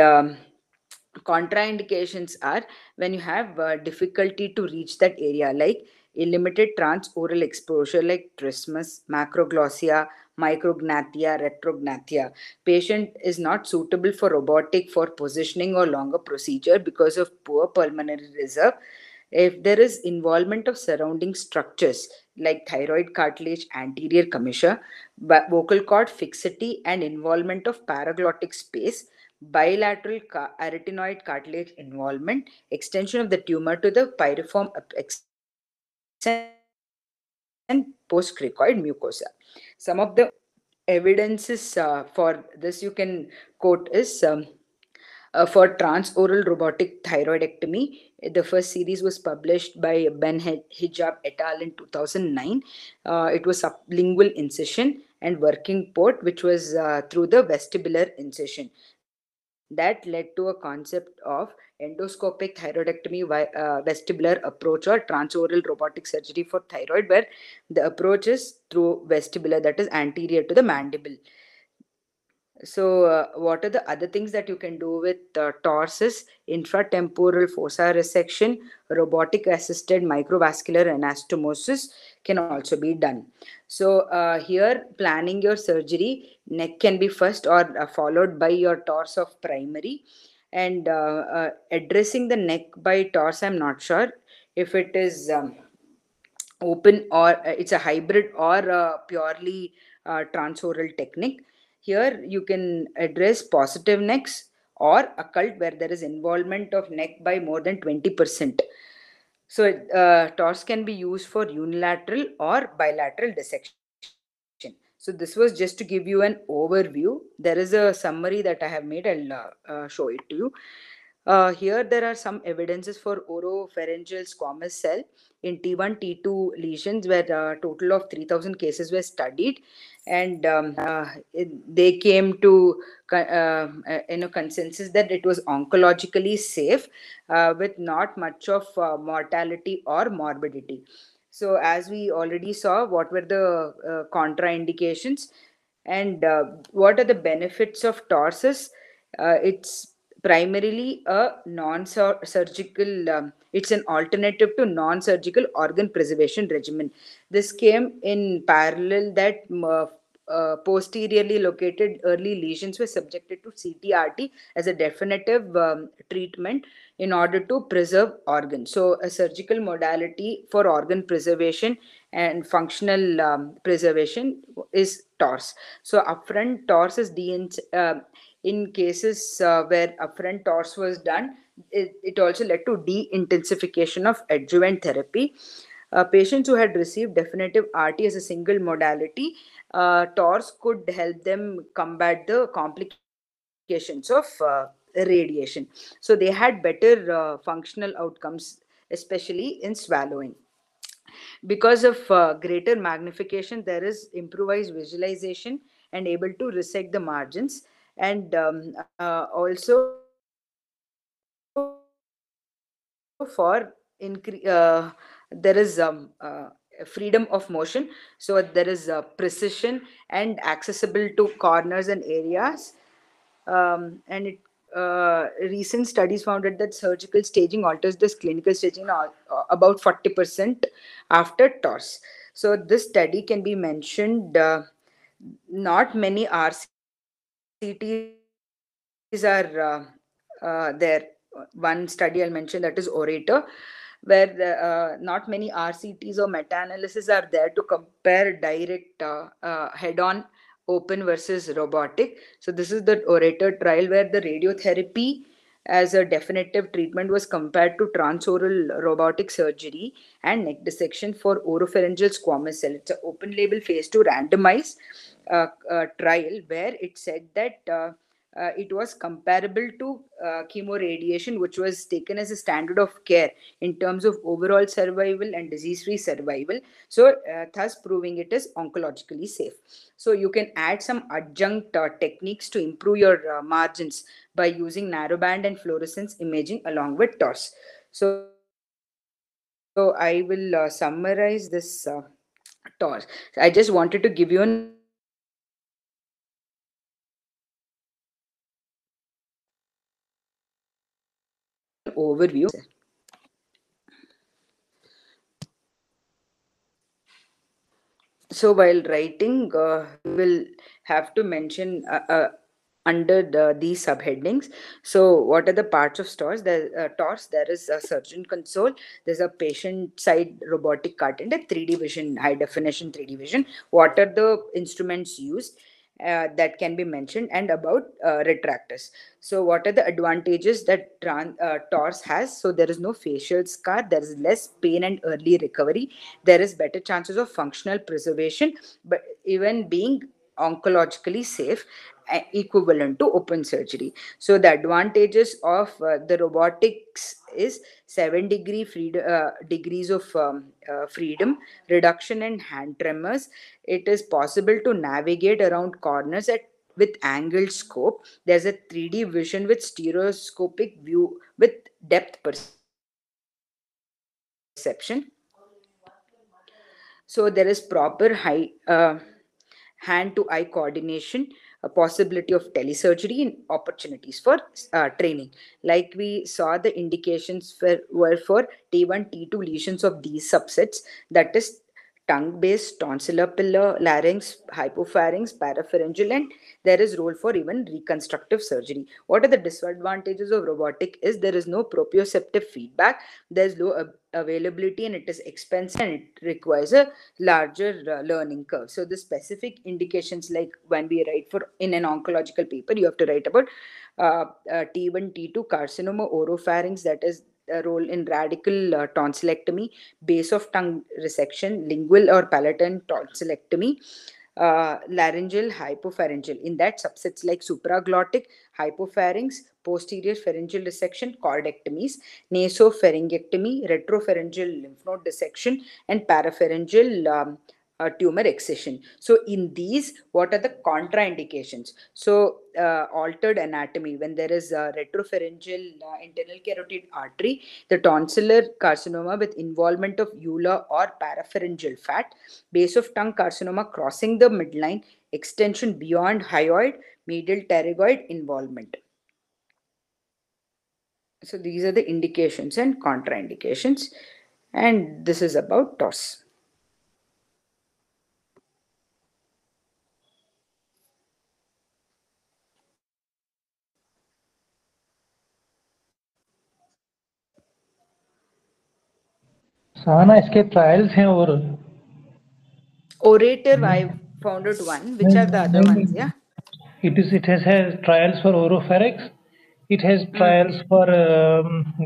contraindications are when you have difficulty to reach that area, like a limited transoral exposure like trismus, macroglossia, micrognathia, retrognathia. Patient is not suitable for robotic for positioning or longer procedure because of poor pulmonary reserve. If there is involvement of surrounding structures like thyroid cartilage, anterior commissure, vocal cord fixity, and involvement of paraglottic space, bilateral arytenoid cartilage involvement, extension of the tumor to the piriform and postcricoid mucosa. Some of the evidences for this you can quote is for transoral robotic thyroidectomy. The first series was published by Ben Hijab et al. In 2009. It was sublingual incision and working port, which was through the vestibular incision. That led to a concept of endoscopic thyroidectomy vestibular approach, or transoral robotic surgery for thyroid, where the approach is through vestibular, that is anterior to the mandible. So what are the other things that you can do with TORS is infratemporal fossa resection, robotic assisted microvascular anastomosis can also be done. So here, planning your surgery, neck can be first or followed by your TORS of primary. And addressing the neck by TORS, I'm not sure if it is open or it's a hybrid or purely transoral technique. Here you can address positive necks or occult where there is involvement of neck by more than 20%. So TORS can be used for unilateral or bilateral dissection. So this was just to give you an overview. There is a summary that I have made. I'll show it to you. Here there are some evidences for oropharyngeal squamous cell in T1, T2 lesions, where a total of 3,000 cases were studied, and they came to consensus that it was oncologically safe, with not much of mortality or morbidity. So as we already saw, what were the contraindications, and what are the benefits of torsus? It's primarily a non-surgical, it's an alternative to non-surgical organ preservation regimen. This came in parallel that posteriorly located early lesions were subjected to CTRT as a definitive treatment in order to preserve organs. So a surgical modality for organ preservation and functional preservation is TORS. So upfront TORS is in cases where upfront TORS was done, it also led to de-intensification of adjuvant therapy. Patients who had received definitive RT as a single modality, TORS could help them combat the complications of radiation. So they had better functional outcomes, especially in swallowing. Because of greater magnification, there is improvised visualization and able to resect the margins, and also for there is freedom of motion, so there is precision and accessible to corners and areas, and recent studies found that surgical staging alters this clinical staging about 40% after TORS. So this study can be mentioned. Not many RCTs are there. One study I'll mention, that is Orator, where not many RCTs or meta-analysis are there to compare direct head-on open versus robotic. So this is the Orator trial where the radiotherapy as a definitive treatment was compared to transoral robotic surgery and neck dissection for oropharyngeal squamous cell. It's an open label phase 2 randomized trial where it said that it was comparable to chemoradiation, which was taken as a standard of care in terms of overall survival and disease-free survival. So thus proving it is oncologically safe. So you can add some adjunct techniques to improve your margins by using narrowband and fluorescence imaging along with TORS. So I will summarize this TORS. I just wanted to give you an overview. So while writing, we will have to mention under these subheadings. So what are the parts of TORS? TORS, there is a surgeon console, there's a patient side robotic cart, and a 3D vision, high definition 3D vision. What are the instruments used? That can be mentioned, and about retractors. So what are the advantages that TORS has? So there is no facial scar, there is less pain and early recovery, there is better chances of functional preservation, but even being oncologically safe, equivalent to open surgery. So the advantages of the robotics is 7 degrees of freedom, reduction in hand tremors. It is possible to navigate around corners with angled scope. There's a 3D vision with stereoscopic view with depth perception. So there is proper hand-to-eye coordination, a possibility of telesurgery, and opportunities for training. Like we saw, the indications were for T1, T2 lesions of these subsets, that is tongue-based, tonsillar pillar, larynx, hypopharynx, parapharyngeal, and there is role for even reconstructive surgery. What are the disadvantages of robotic? Is there is no proprioceptive feedback, there is low availability, and it is expensive, and it requires a larger learning curve. So the specific indications, like when we write for in an oncological paper, you have to write about T1, T2 carcinoma oropharynx, that is a role in radical tonsillectomy, base of tongue resection, lingual or palatine tonsillectomy, laryngeal, hypopharyngeal. In that, subsets like supraglottic, hypopharynx, posterior pharyngeal dissection, chordectomies, nasopharyngectomy, retropharyngeal lymph node dissection, and parapharyngeal tumor excision. So in these, what are the contraindications? So altered anatomy, when there is retropharyngeal internal carotid artery, the tonsillar carcinoma with involvement of ula or parapharyngeal fat, base of tongue carcinoma crossing the midline, extension beyond hyoid, medial pterygoid involvement. So these are the indications and contraindications, and this is about TOS. Sahana इसके trials हैं और Orator, I found out one. Which are the other ones? Yeah. It has trials for oropharynx. It has trials for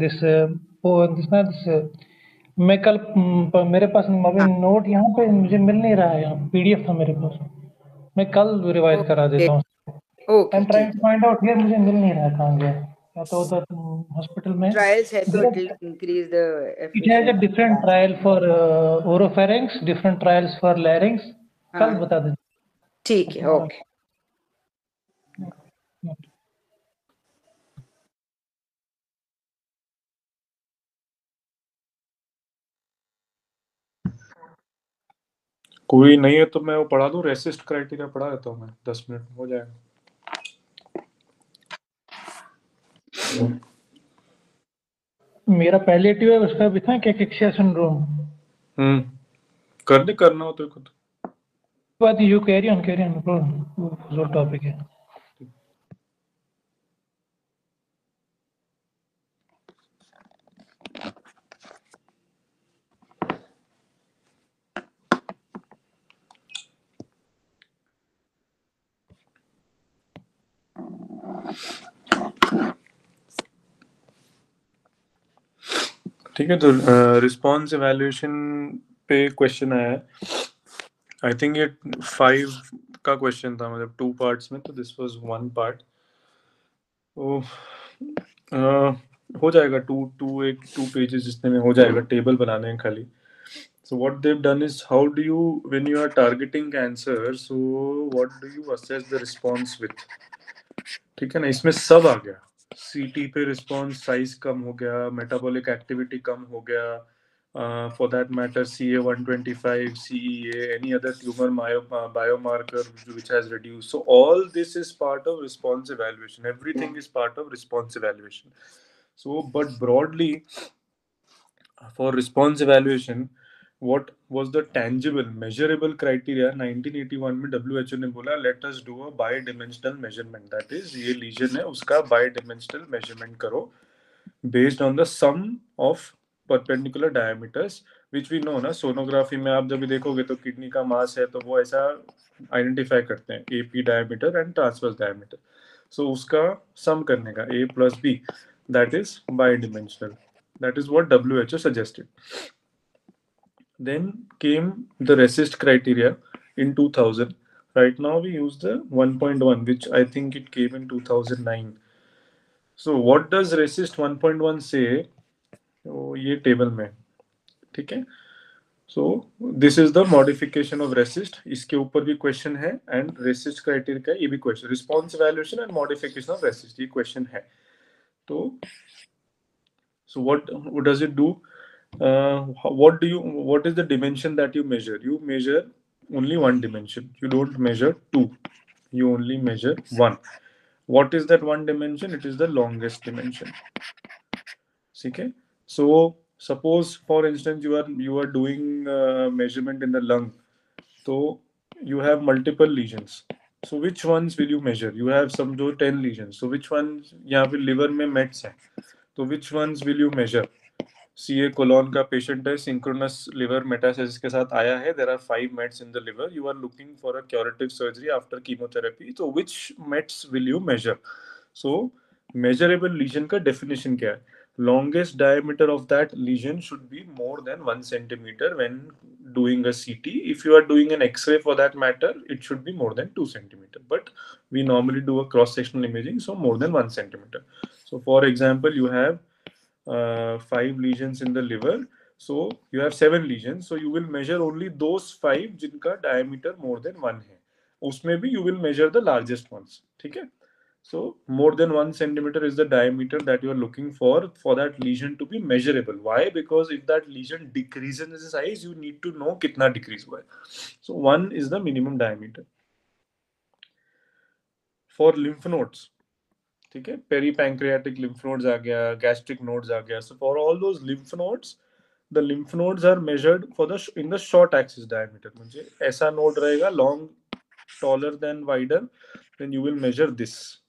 this मैं कल मेरे पास अभी note यहाँ पे मुझे मिल नहीं रहा है, यहाँ PDF था मेरे पास, मैं कल रिवाइज करा देता हूँ. Okay. I'm trying to find out here, मुझे मिल नहीं रहा कहाँ गया, या तो उधर हॉस्पिटल में. Trials है तो it will increase the efficiency. It has a different trial for oropharynx, different trials for larynx. कल बता दें. ठीक है. Okay. कोई नहीं है तो मैं वो पढ़ा दूं, रेसिस्ट क्राइटेरिया पढ़ा देता हूँ मैं, 10 मिनट में हो जाएगा. मेरा पैलिएटिव है, उसका भी था कैकेक्सिया सिंड्रोम. करना हो तो खुद बात. यू कैरी ऑन जो टॉपिक है. ठीक है. तो रिस्पॉन्स इवैल्यूएशन पे क्वेश्चन आया है. आई थिंक ये 5 का क्वेश्चन था, मतलब 2 पार्ट्स में, तो दिस वाज 1 पार्ट. तो हो जाएगा 2 पेजेस जितने में हो जाएगा. टेबल बनाने हैं खाली. So what they've done is, how do you, when you are targeting cancer, so what do you assess the response with? ठीक है ना, इसमें सब आ गया. CT पे रिस्पॉन्स साइज कम हो गया, मेटाबॉलिक एक्टिविटी कम हो गया, for that matter CA-125, CEA, any other tumor biomarker which has reduced. So all this is part of response evaluation. Everything is part of response evaluation. So but broadly for response evaluation, what was the tangible measurable criteria? 1981 में WHO ने बोला, let us do a bidimensional measurement. That is, ये lesion है, उसका bidimensional measurement करो based on the sum of perpendicular diameters, which we know ना. Sonography में आप जब भी देखोगे तो किडनी का मास है तो वो ऐसा आइडेंटिफाई करते हैं, AP diameter and transverse diameter. So उसका sum करने का A plus B, that is bidimensional. That is what WHO suggested. Then came the RECIST criteria in 2000. Right now we use the 1.1, which I think it came in 2009. So what does RECIST 1.1 say? तो ये table में, ठीक है. So this is the modification of RECIST. इसके ऊपर भी question है, and RECIST criteria का ये भी question, response evaluation and modification of RECIST, ये क्वेश्चन है. तो so what does it do? What is the dimension that you measure? You measure only one dimension. You don't measure 2. You only measure 1. What is that one dimension? It is the longest dimension. Okay. So suppose, for instance, you are doing measurement in the lung. So you have multiple lesions. So which ones will you measure? You have some 10 lesions. So which ones? यहाँ पे liver में mets है. So which ones will you measure? CA colon का patient है, synchronous liver metastasis के साथ आया है. There are 5 mets in the liver. You are looking for a curative surgery after chemotherapy. So which mets will you measure? So measurable lesion का definition क्या है? Longest diameter of that lesion should be more than 1 centimeter when doing a CT. If you are doing an X-ray for that matter, it should be more than 2 centimeter. But we normally do a cross-sectional imaging, so more than 1 centimeter. So for example, you have 5 lesions in the liver. So you have 7 lesions. So you will measure only those 5 जिनका diameter more than 1 है. उसमें भी you will measure the largest ones. ठीक है? So more than 1 centimeter is the diameter that you are looking for that lesion to be measurable. Why? Because if that lesion decreases in size, you need to know कितना decrease हुआ है. So 1 is the minimum diameter. For lymph nodes, ठीक है, peripancreatic lymph nodes आ गया, gastric nodes आ गया. So for all those lymph nodes, the lymph nodes are measured for in the short axis diameter. म्हणजे ऐसा node रहेगा long, taller than wider, then you will measure this.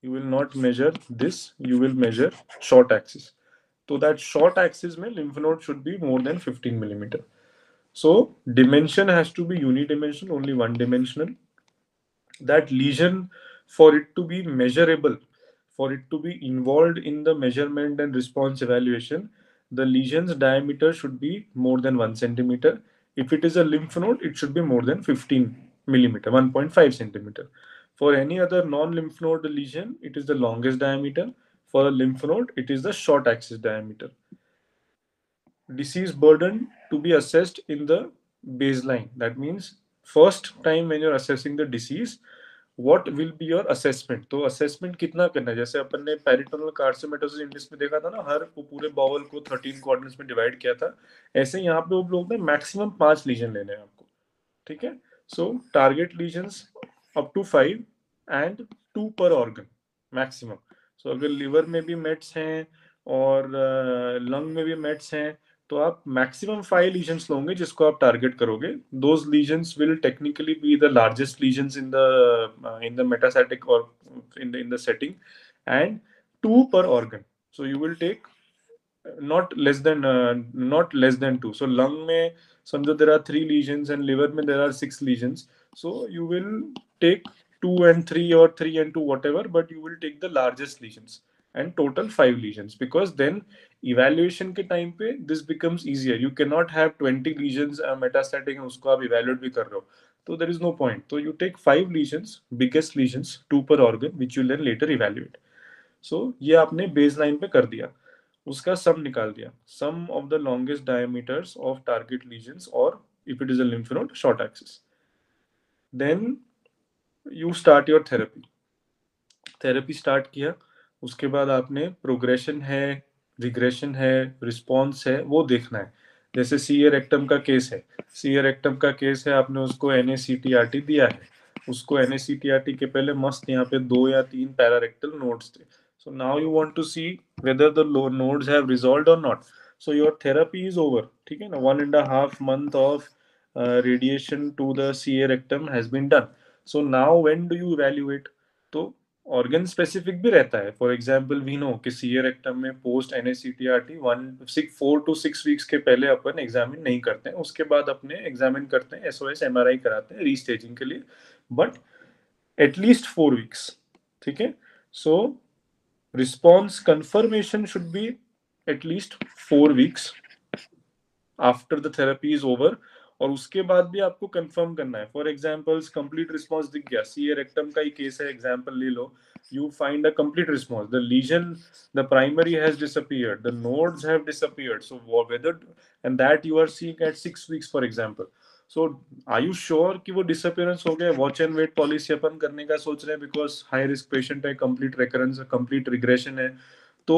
You will not measure this, you will measure short axis. So that short axis mein lymph node should be more than 15 millimeter. So dimension has to be unidimensional, only one dimensional. That lesion, for it to be measurable, for it to be involved in the measurement and response evaluation, the lesion's diameter should be more than 1 centimeter. If it is a lymph node, it should be more than 15 millimeter, 1.5 centimeter. For any other non-lymph node lesion, it is the longest diameter. For a lymph node, it is the short axis diameter. Disease burden to be assessed in the baseline. That means first time when you're assessing the disease, what will be your assessment? तो assessment कितना करना है? जैसे अपन ने peritoneal कार्सिनोमेटोसिस index में देखा था ना, हर पूरे बाउल को 13 क्वाड्रेंट्स में डिवाइड किया था. ऐसे यहाँ पे वो लोग ने मैक्सिमम 5 लीजन लेने हैं आपको. ठीक है? So target lesions up to 5 and 2 per organ maximum. सो अगर लिवर में भी मेट्स हैं और लंग में भी मेट्स हैं, तो आप मैक्सिमम 5 लीजन्स लोगे जिसको आप टारगेट करोगे. Those lesions will technically be the largest lesions in the metastatic और in the setting, and 2 per organ. So you will take not less than 2. So lung में समझो there are 3 lesions and liver में there are 6 lesions. So you will take 2 and 3 or 3 and 2 whatever, but you will take the largest lesions and total 5 lesions, because then evaluation के time पे this becomes easier. You cannot have 20 lesions metastatic and उसको आप evaluate भी कर रहे हो, so there is no point. So you take 5 lesions, biggest lesions, 2 per organ, which you then later evaluate. So ये आपने baseline पे कर दिया. उसका सम निकाल दिया, sum of the longest diameters of target lesions, और if it is a lymph node short axis. Then you start your therapy start किया. उसके बाद आपने प्रोग्रेशन है, रिग्रेशन है, रिस्पॉन्स है, वो देखना है. जैसे सीए रेक्टम का केस है, सीए रेक्टम का केस है, आपने उसको NaCTRT दिया है. उसको NaCTRT के पहले मस्त यहाँ पे 2 या 3 पैरारेक्टल नोड्स थे. So now you want to see whether the nodes have resolved or not. So your therapy is over. ठीक है ना? 1.5 month of radiation to the CA rectum has been done. So now when do you evaluate? तो organ specific भी रहता है. For example, we know कि CA rectum में post NaCTRT 4 to 6 weeks के पहले अपन examine नहीं करते हैं. उसके बाद अपने examine करते हैं, SOS MRI कराते हैं restaging के लिए. But at least 4 weeks. ठीक है? So response confirmation should be at least 4 weeks after the therapy is over. और उसके बाद भी आपको कंफर्म करना है. फॉर एग्जांपल्स कंप्लीट रिस्पांस दिख गया, सीए रेक्टम का ही केस है, एग्जांपल ले लो. You find a complete response. The lesion, the primary has disappeared, the nodes have disappeared. So whether, and that you are seeing at 6 weeks, for example. So are you sure कि वो disappearance हो गया? Watch and wait policy अपन करने का सोच रहे हैं because high risk patient है, complete recurrence, complete regression है. तो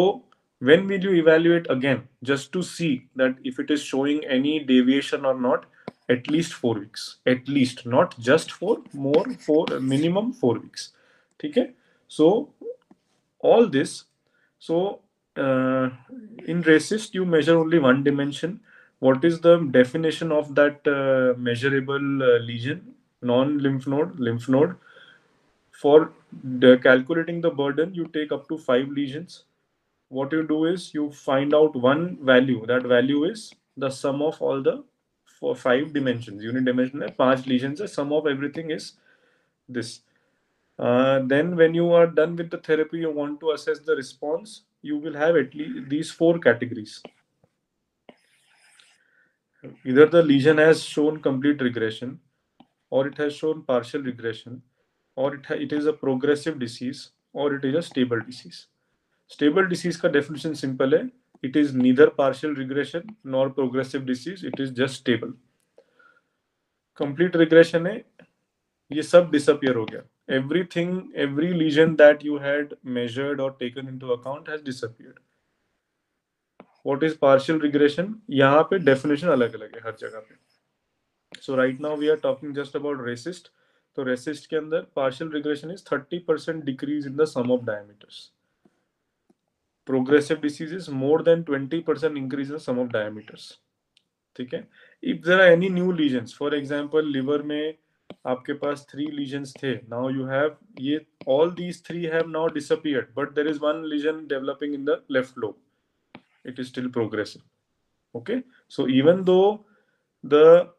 when will you evaluate again, just to see that if it is showing any deviation or not? At least 4 weeks, at least, not just 4, more, 4, minimum 4 weeks. ठीक है? So all this, so in RECIST you measure only one dimension. What is the definition of that measurable lesion? Non-lymph node, lymph node. For calculating the burden, you take up to 5 lesions. What you do is you find out one value. That value is the sum of all the 5 dimensions. Unidimensional 5 lesions. The sum of everything is this. Then when you are done with the therapy, you want to assess the response, you will have at least these 4 categories. Either the lesion has shown complete regression, or it has shown partial regression, or it is a progressive disease, or it is a stable disease. Stable disease का definition simple है. It is neither partial regression nor progressive disease. It is just stable. Complete regression है, ये सब disappear हो गया. Everything, every lesion that you had measured or taken into account has disappeared. What is partial regression? यहाँ पे definition अलग अलग है हर जगह पे. So right now we are talking just about RECIST. तो RECIST के अंदर partial regression is 30% decrease in the sum of diameters. Progressive disease is more than 20% increase in the sum of diameters. ठीक है. If there are any new lesions, for example liver में आपके पास 3 lesions थे, now you have ये all these 3 have now disappeared, but there is one lesion developing in the left lobe. It is still progressive. Okay, so even though the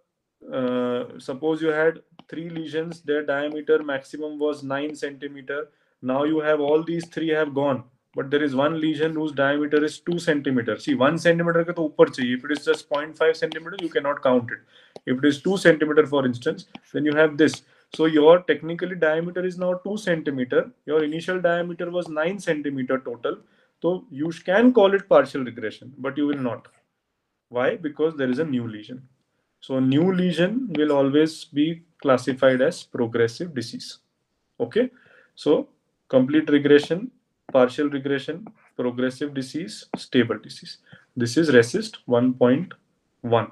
suppose you had 3 lesions, their diameter maximum was 9 centimeter. Now you have all these 3 have gone, but there is one lesion whose diameter is 2 centimeter. See, 1 centimeter का तो ऊपर चाहिए. If it is just 0.5 centimeter, you cannot count it. If it is 2 centimeter, for instance, then you have this. So your technically diameter is now 2 centimeter. Your initial diameter was 9 centimeter total. So you can call it partial regression, but you will not. Why? Because there is a new lesion. So new lesion will always be classified as progressive disease. Okay. So complete regression, partial regression, progressive disease, stable disease. This is RECIST 1.1.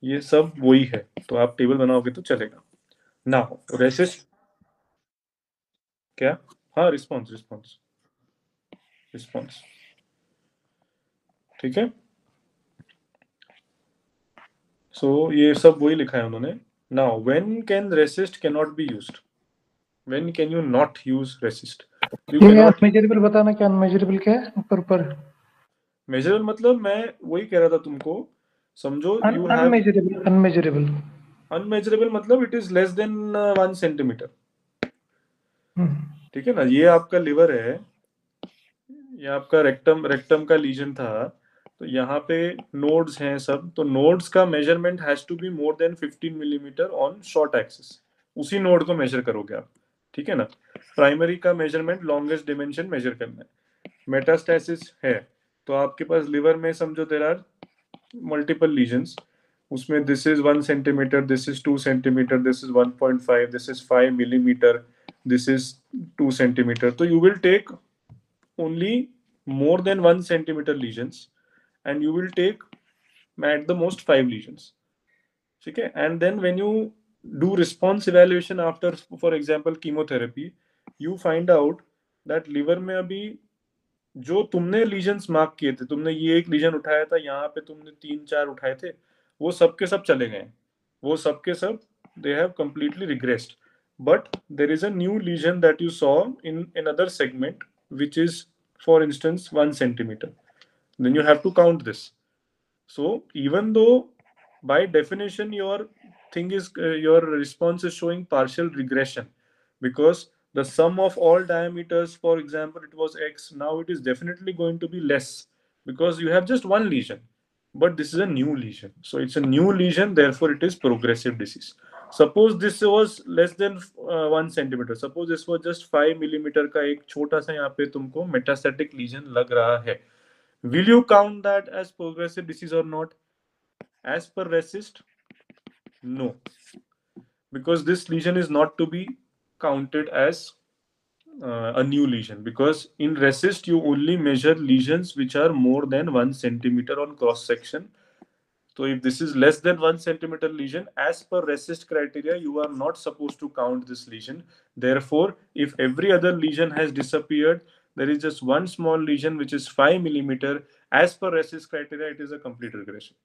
ये सब वही है. तो आप table बनाओगे तो चलेगा. Now RECIST क्या? हाँ, response. ठीक है. So ये सब वही लिखा है उन्होंने. Now when can RECIST cannot be used? When can you not use RECIST? You cannot. Unmeasurable बताना क्या unmeasurable क्या है ऊपर. Measurable मतलब मैं वही कह रहा था तुमको. समझो you have unmeasurable मतलब it is less than 1 centimeter. ठीक है ना. ये आपका लिवर है, ये आपका रेक्टम का लीजन था. तो यहाँ पे नोड्स हैं सब. तो नोड्स का measurement has to be more than 15 millimetre on short axis. उसी नोड को मेजर करोगे आप. ठीक है ना. प्राइमरी का मेजरमेंट लॉन्गेस्ट डिमेंशन मेजर करना है. मेटास्टेसिस है तो आपके पास लिवर में समझो देयर आर मल्टीपल लीजन्स. उसमें this is 1 centimetre, this is 2 centimetre, this is 1.5, this is 5 millimetre, this is 2 centimetre. तो you will take only more than 1 centimeter lesions and you will take at the most 5 lesions. Okay, and then when you do response evaluation after, for example, chemotherapy, you find out that liver में अभी जो तुमने lesions mark किए थे, तुमने ये एक lesion उठाया था, यहाँ पे तुमने 3-4 उठाए थे, वो सब के सब चले गए. वो सब के सब they have completely regressed. But there is a new lesion that you saw in another segment which is, for instance, 1 centimeter. Then you have to count this. So even though by definition your response is showing partial regression, because the sum of all diameters, for example, it was X, now it is definitely going to be less because you have just one lesion. But this is a new lesion. So it's a new lesion, therefore it is progressive disease. Suppose this was less than 1 centimeter. Suppose this was just 5 millimeter का एक छोटा सा यहाँ पे तुमको metastatic lesion लग रहा है. Will you count that as progressive disease or not? As per RECIST, no, because this lesion is not to be counted as a new lesion, because in RECIST you only measure lesions which are more than 1 centimeter on cross section. So if this is less than 1 centimeter lesion, as per RECIST criteria, you are not supposed to count this lesion. Therefore, if every other lesion has disappeared, there is just one small lesion which is 5 millimeter. As per RECIST criteria, it is a complete regression.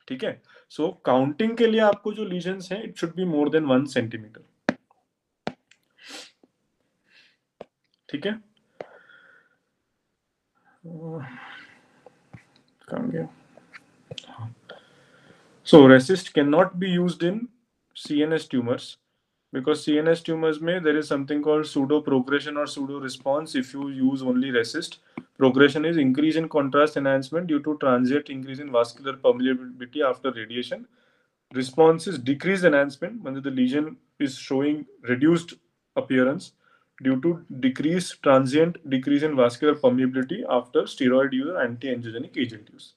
ठीक है. So counting के लिए आपको जो lesions हैं, it should be more than 1 centimeter. ठीक है. कहाँ गया? So RECIST cannot be used in CNS tumors, because CNS tumors में there is something called pseudo progression or pseudo response if you use only RECIST. Progression is increase in contrast enhancement due to transient increase in vascular permeability after radiation. Response is decreased enhancement when the lesion is showing reduced appearance due to decreased transient decrease in vascular permeability after steroid use or anti-angiogenic agent use.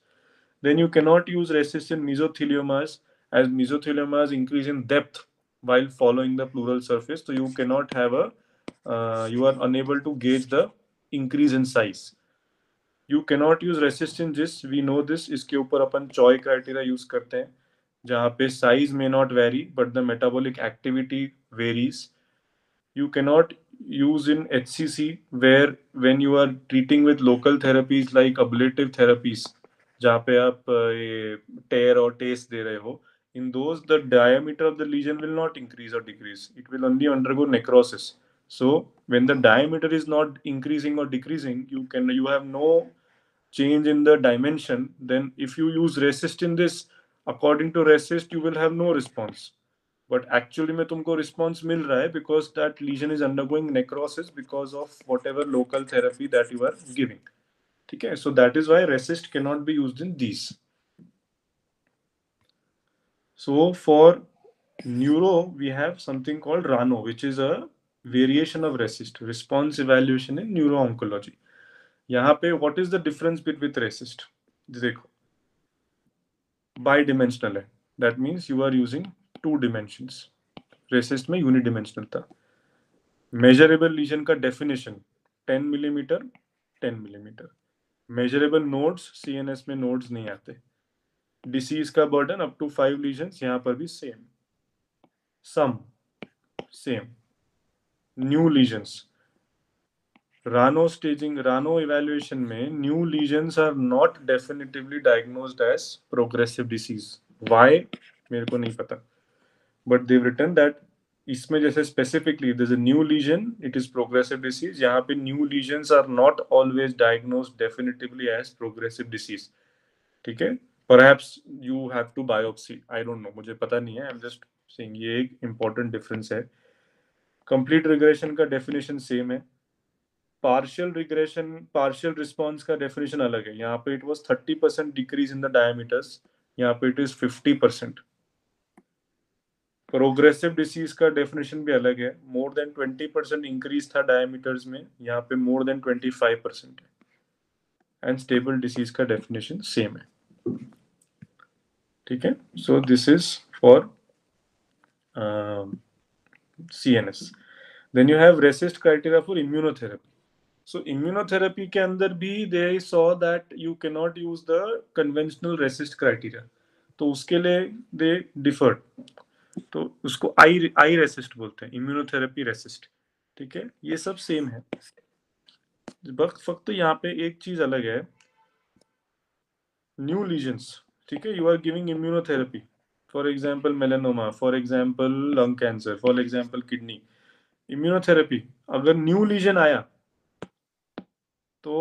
Then you cannot use resistant mesotheliomas, as mesotheliomas increase in depth while following the pleural surface. So you cannot have you are unable to gauge the increase in size. You cannot use resistant GIST, we know this. इसके ऊपर अपन चॉय criteria use करते हैं जहाँ पे size may not vary but the metabolic activity varies. You cannot use in HCC where when you are treating with local therapies like ablative therapies जहाँ पे आप tear or taste दे रहे हो, in those the diameter of the lesion will not increase or decrease, it will only undergo necrosis. So when the diameter is not increasing or decreasing, you have no change in the dimension. Then if you use resist in this, according to resist you will have no response, but actually में तुमको response मिल रहा है because that lesion is undergoing necrosis because of whatever local therapy that you are giving. ठीक है, so that is why resist cannot be used in these. So for neuro we have something called RANO, which is a variation of resist, response evaluation in neuro-oncology. यहाँ पे what is the difference with resist? देखो बाइडिमेंशनल है, that means you are using 2 dimensions. Resist में यूनिडिमेंशनल था. Measurable legion का definition 10 millimetre 10 millimetre. Measurable nodes CNS में nodes नहीं आते. डिसीज का बर्डन अप टू 5 लीजन्स, यहाँ पर भी same. Some same. New lesions RANO staging, RANO evaluation में new lesions are not definitively diagnosed as progressive disease. Why मेरे को नहीं पता, बट देव रिटन दैट इसमें जैसे specifically there is a new lesion, it is progressive disease. यहाँ पे new lesions are not always diagnosed definitively as progressive disease. ठीक है, perhaps you have to biopsy, I don't know, मुझे पता नहीं है. आई एम जस्ट सेइंग ये एक इंपॉर्टेंट डिफरेंस है. कंप्लीट रिग्रेशन का डेफिनेशन सेम है. पार्शियल रिग्रेशन, पार्शियल रिस्पॉन्स का डेफिनेशन अलग है. यहाँ पे it was 30% decrease in the diameters, यहाँ पे इट इज 50%. प्रोग्रेसिव डिसीज का डेफिनेशन भी अलग है. मोर देन 20% इंक्रीज था डायमीटर्स में, यहाँ पे मोर देन 25% है. एंड स्टेबल डिसीज का डेफिनेशन सेम है. ठीक है, so this is for CNS. Then you have RECIST criteria for immunotherapy. So immunotherapy के अंदर भी they saw that you cannot use the conventional resist criteria. तो उसके लिए they differed. तो उसको I resist बोलते हैं, immunotherapy resist. ठीक है, ये सब सेम है. फक्त यहाँ पे एक चीज अलग है. न्यू lesions, ठीक है, you are giving immunotherapy. For example melanoma, for example lung cancer, for example kidney. Immunotherapy, अगर न्यू lesion आया तो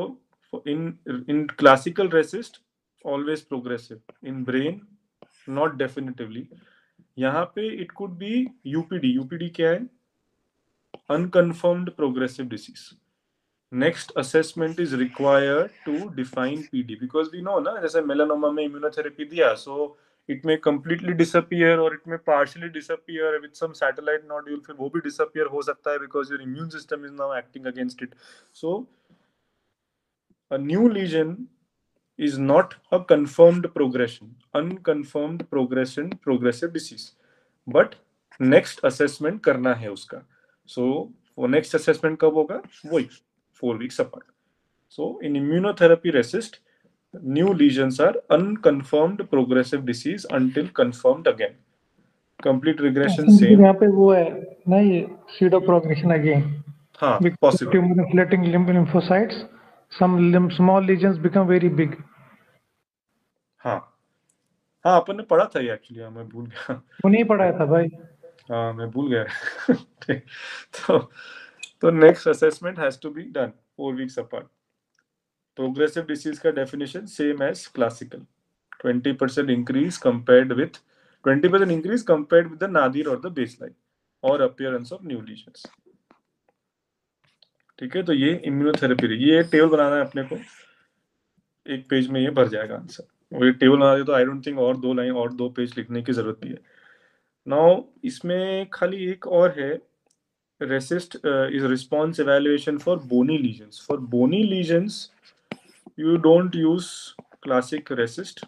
in classical resist always progressive, in brain not definitively. यहाँ पे it could be UPD क्या है? Unconfirmed progressive disease. Next assessment is required to define PD, because we know ना, जैसे melanoma में immunotherapy दिया, so it may completely disappear or it may partially disappear with some satellite nodule, फिर वो भी disappear हो सकता है because your immune system is now acting against it. So a new lesion is not a confirmed progression, unconfirmed progression, progressive disease. But next assessment करना है उसका. So वो next assessment कब होगा? वही 4 weeks apart. So in immunotherapy resist, new lesions are unconfirmed progressive disease until confirmed again. Complete regression same. यहाँ पे वो है नहीं, pseudo progression again. हाँ, possible. Tumor inflating lymphocytes, some small lesions become very big. हाँ हाँ, अपन ने पढ़ा था ये एक्चुअली. मैं भूल गया. वो नहीं पढ़ाया था भाई. हाँ, मैं भूल गया. तो next assessment has to be done 4 weeks apart. Progressive disease का definition same as classical. 20% increase compared with 20% increase compared with the nadir or the baseline or appearance of new lesions. ठीक है, तो ये इम्यूनोथेरेपी, ये table बनाना है अपने को, एक पेज में ये भर जाएगा आंसर। और ये टेबल बना दे तो आई डोंट थिंक और 2 लाइन और 2 पेज लिखने की जरूरत भी है। नाउ इसमें खाली एक और है, RECIST is response evaluation for bony lesions. For bony lesions, you don't use classic RECIST.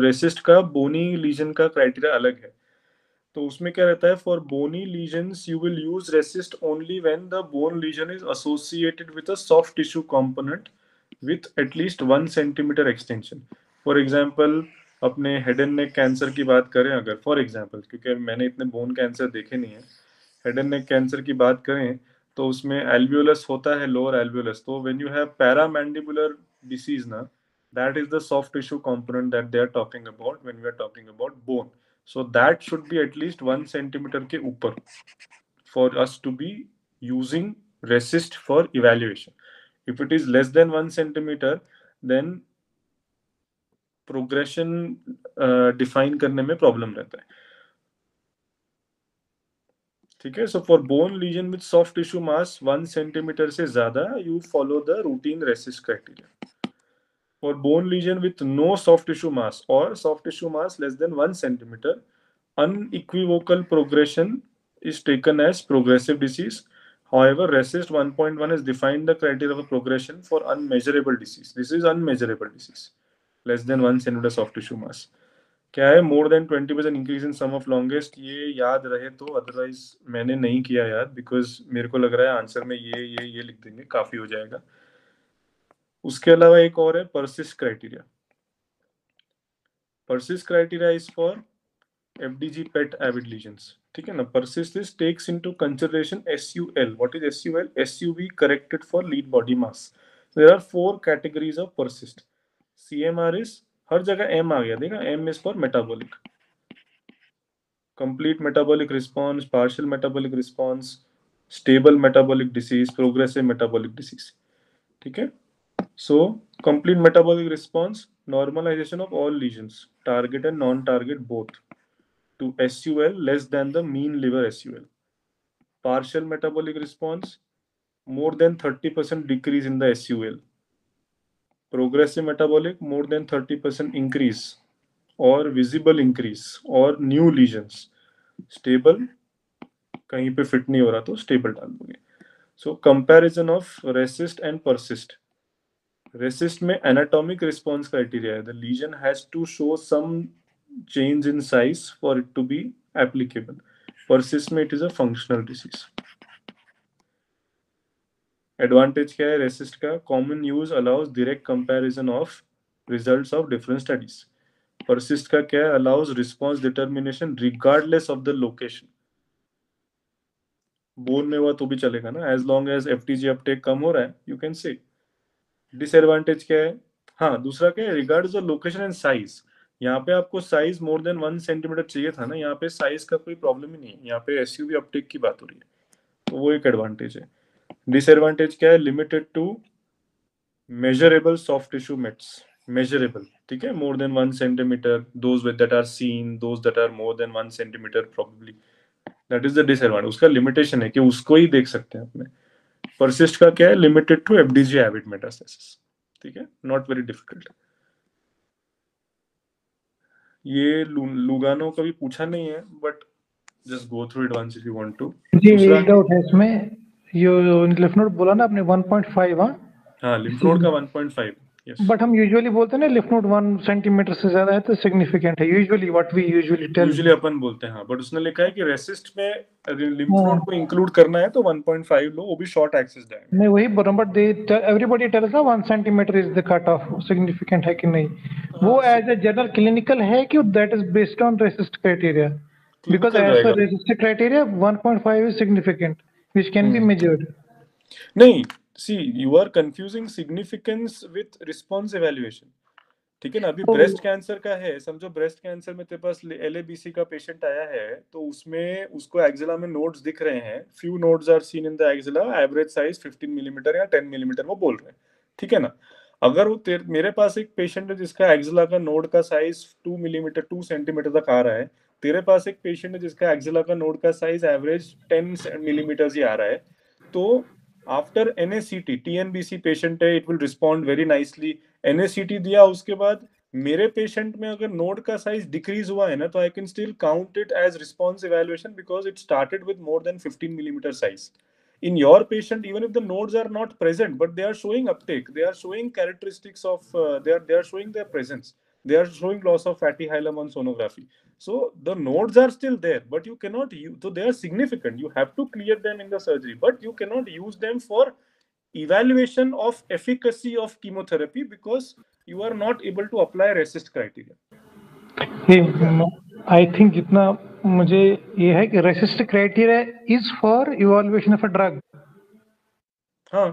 RECIST का bony lesion का क्राइटेरिया अलग है। तो उसमें क्या रहता है, for bony lesions you will use RECIST only when the bone lesion is associated with a soft tissue component with at least 1 centimetre extension. For example अपने हेड एंड नेक कैंसर की बात करें अगर, फॉर एग्जांपल, क्योंकि मैंने इतने bone cancer देखे नहीं है, हेड एंड नेक कैंसर की बात करें तो उसमें एल्वियोलस होता है, लोअर एल्वियोलस। तो व्हेन यू हैव पैरामैंडिबुलर डिसीज ना, that is the soft tissue component that they are talking about when we are talking about bone. So that should be at least 1 centimeter के ऊपर for us to be using RECIST for evaluation. If it is less than 1 centimeter, then progression define करने में problem रहता है। ठीक है, so for bone lesion with soft tissue mass 1 centimeter से ज्यादा you follow the routine RECIST criteria. For bone lesion with no soft tissue mass or soft tissue mass less than 1 centimeter, unequivocal progression is taken as progressive disease. However, RECIST 1.1 has defined the criteria of progression for unmeasurable disease. This is unmeasurable disease, less than 1 centimeter soft tissue mass. क्या है, more than 20% increase in sum of longest, ये याद रहे तो, otherwise मैंने नहीं किया याद, बिकॉज मेरे को लग रहा है आंसर में ये लिख देंगे काफी हो जाएगा। उसके अलावा एक और है persist criteria. Persist criteria is for FDG PET avid lesions, ठीक है ना। persist takes into consideration SUL. What is SUL? SUV corrected for lead body mass. So there are 4 categories of persist. CMR is, हर जगह M आ गया, देखा, M is for metabolic, complete metabolic response, partial metabolic response, stable metabolic disease, progressive metabolic disease, ठीक है। So complete metabolic response, normalization of all lesions, target and non-target both, to SUL less than the mean liver SUL. Partial metabolic response, more than 30% decrease in the SUL. Progressive metabolic, more than 30% increase or visible increase or new lesions. Stable, कहीं पे fit नहीं हो रहा तो stable डाल दोगे। So comparison of RECIST and PERCIST. RECIST में anatomic response criteria है, the lesion has to show some change in size for it to be applicable. Persist में it is a functional disease. Advantage क्या है resist का? Common use allows direct comparison of results of different studies. Persist का क्या है? Allows response determination regardless of the location. Bone में हुआ तो भी चलेगा ना, as long as FTG uptake कम हो रहा है, you can say. Disadvantage क्या है? हाँ, दूसरा क्या है? Regards the location and size. यहाँ पे आपको साइज मोर देन 1 सेंटीमीटर चाहिए था ना, यहाँ पे साइज का कोई प्रॉब्लम ही नहीं है, यहाँ पे एसयूवी अपटेक की बात हो रही है, तो वो एक एडवांटेज है। डिसएडवांटेज क्या है? Limited to measurable soft tissue mets, measurable, ठीक है, more than 1 centimetre, those that are seen, those that are more than 1 centimetre probably, that is the disadvantage. उसका लिमिटेशन है कि उसको ही देख सकते हैं अपने। परसिस्ट का क्या है? Limited to FDG avid metastasis, ठीक है, नॉट वेरी डिफिकल्ट। ये लुगानो कभी पूछा नहीं है, but just go through it once if you want to. जी एक डाउट है इसमें, यो लिम्फ नोड बोला ना आपने 1.5, हाँ, लिम्फ नोड का 1.5, यस। बट हम यूजुअली बोलते हैं ना लिम्फ नोड 1 सेंटीमीटर से ज्यादा है तो सिग्निफिकेंट है, usually what we usually tell. Usually अपन बोलते हैं, हाँ, बट उसने लिखा है कि रेसिस्ट में लिम्फ नोड को इंक्लूड करना है तो 1.5 लो, वो भी शॉर्ट एक्सिस डायमीटर। नहीं वही बोल रहा हूं, बट दे एवरीबॉडी टेल्स ना 1 centimetre is the cut off, significant है कि नहीं वो एज ए जनरल क्लिनिकल है कि that is based on RECIST criteria, because as per RECIST criteria 1.5 is significant which can be measured. नहीं, see you are confusing significance with response evaluation, ठीक है ना। अभी ब्रेस्ट कैंसर का है, समझो ब्रेस्ट कैंसर में तेरे पास LABC का पेशेंट आया है, तो उसमें उसको एक्सिला में नोड्स दिख रहे हैं, few nodes are seen in the axilla, average size 15 millimetre या 10 मिलीमीटर, वो बोल रहे हैं, ठीक है ना। अगर वो मेरे पास एक पेशेंट है जिसका एक्सिला का नोड का साइज 2 मिलीमीटर 2 सेंटीमीटर तक आ रहा है, तेरे पास एक पेशेंट है जिसका एक्सिला का नोड का साइज एवरेज 10 मिलीमीटर ही आ रहा है, तो आफ्टर NACT TNBC पेशेंट है, it will respond very nicely. NACT दिया उसके बाद मेरे पेशेंट में अगर नोड का साइज डिक्रीज हुआ है ना, तो I can still count it as response evaluation because it started with more than 15 millimeter size. In your patient, even if the nodes are not present, but they are showing uptake, they are showing characteristics of they are showing their presence, they are showing loss of fatty hilum on sonography. So the nodes are still there, but you cannot use, so they are significant, you have to clear them in the surgery, but you cannot use them for evaluation of efficacy of chemotherapy because you are not able to apply RECIST criteria. I think जितना मुझे ये है कि RECIST criteria is for evaluation of a drug. हाँ,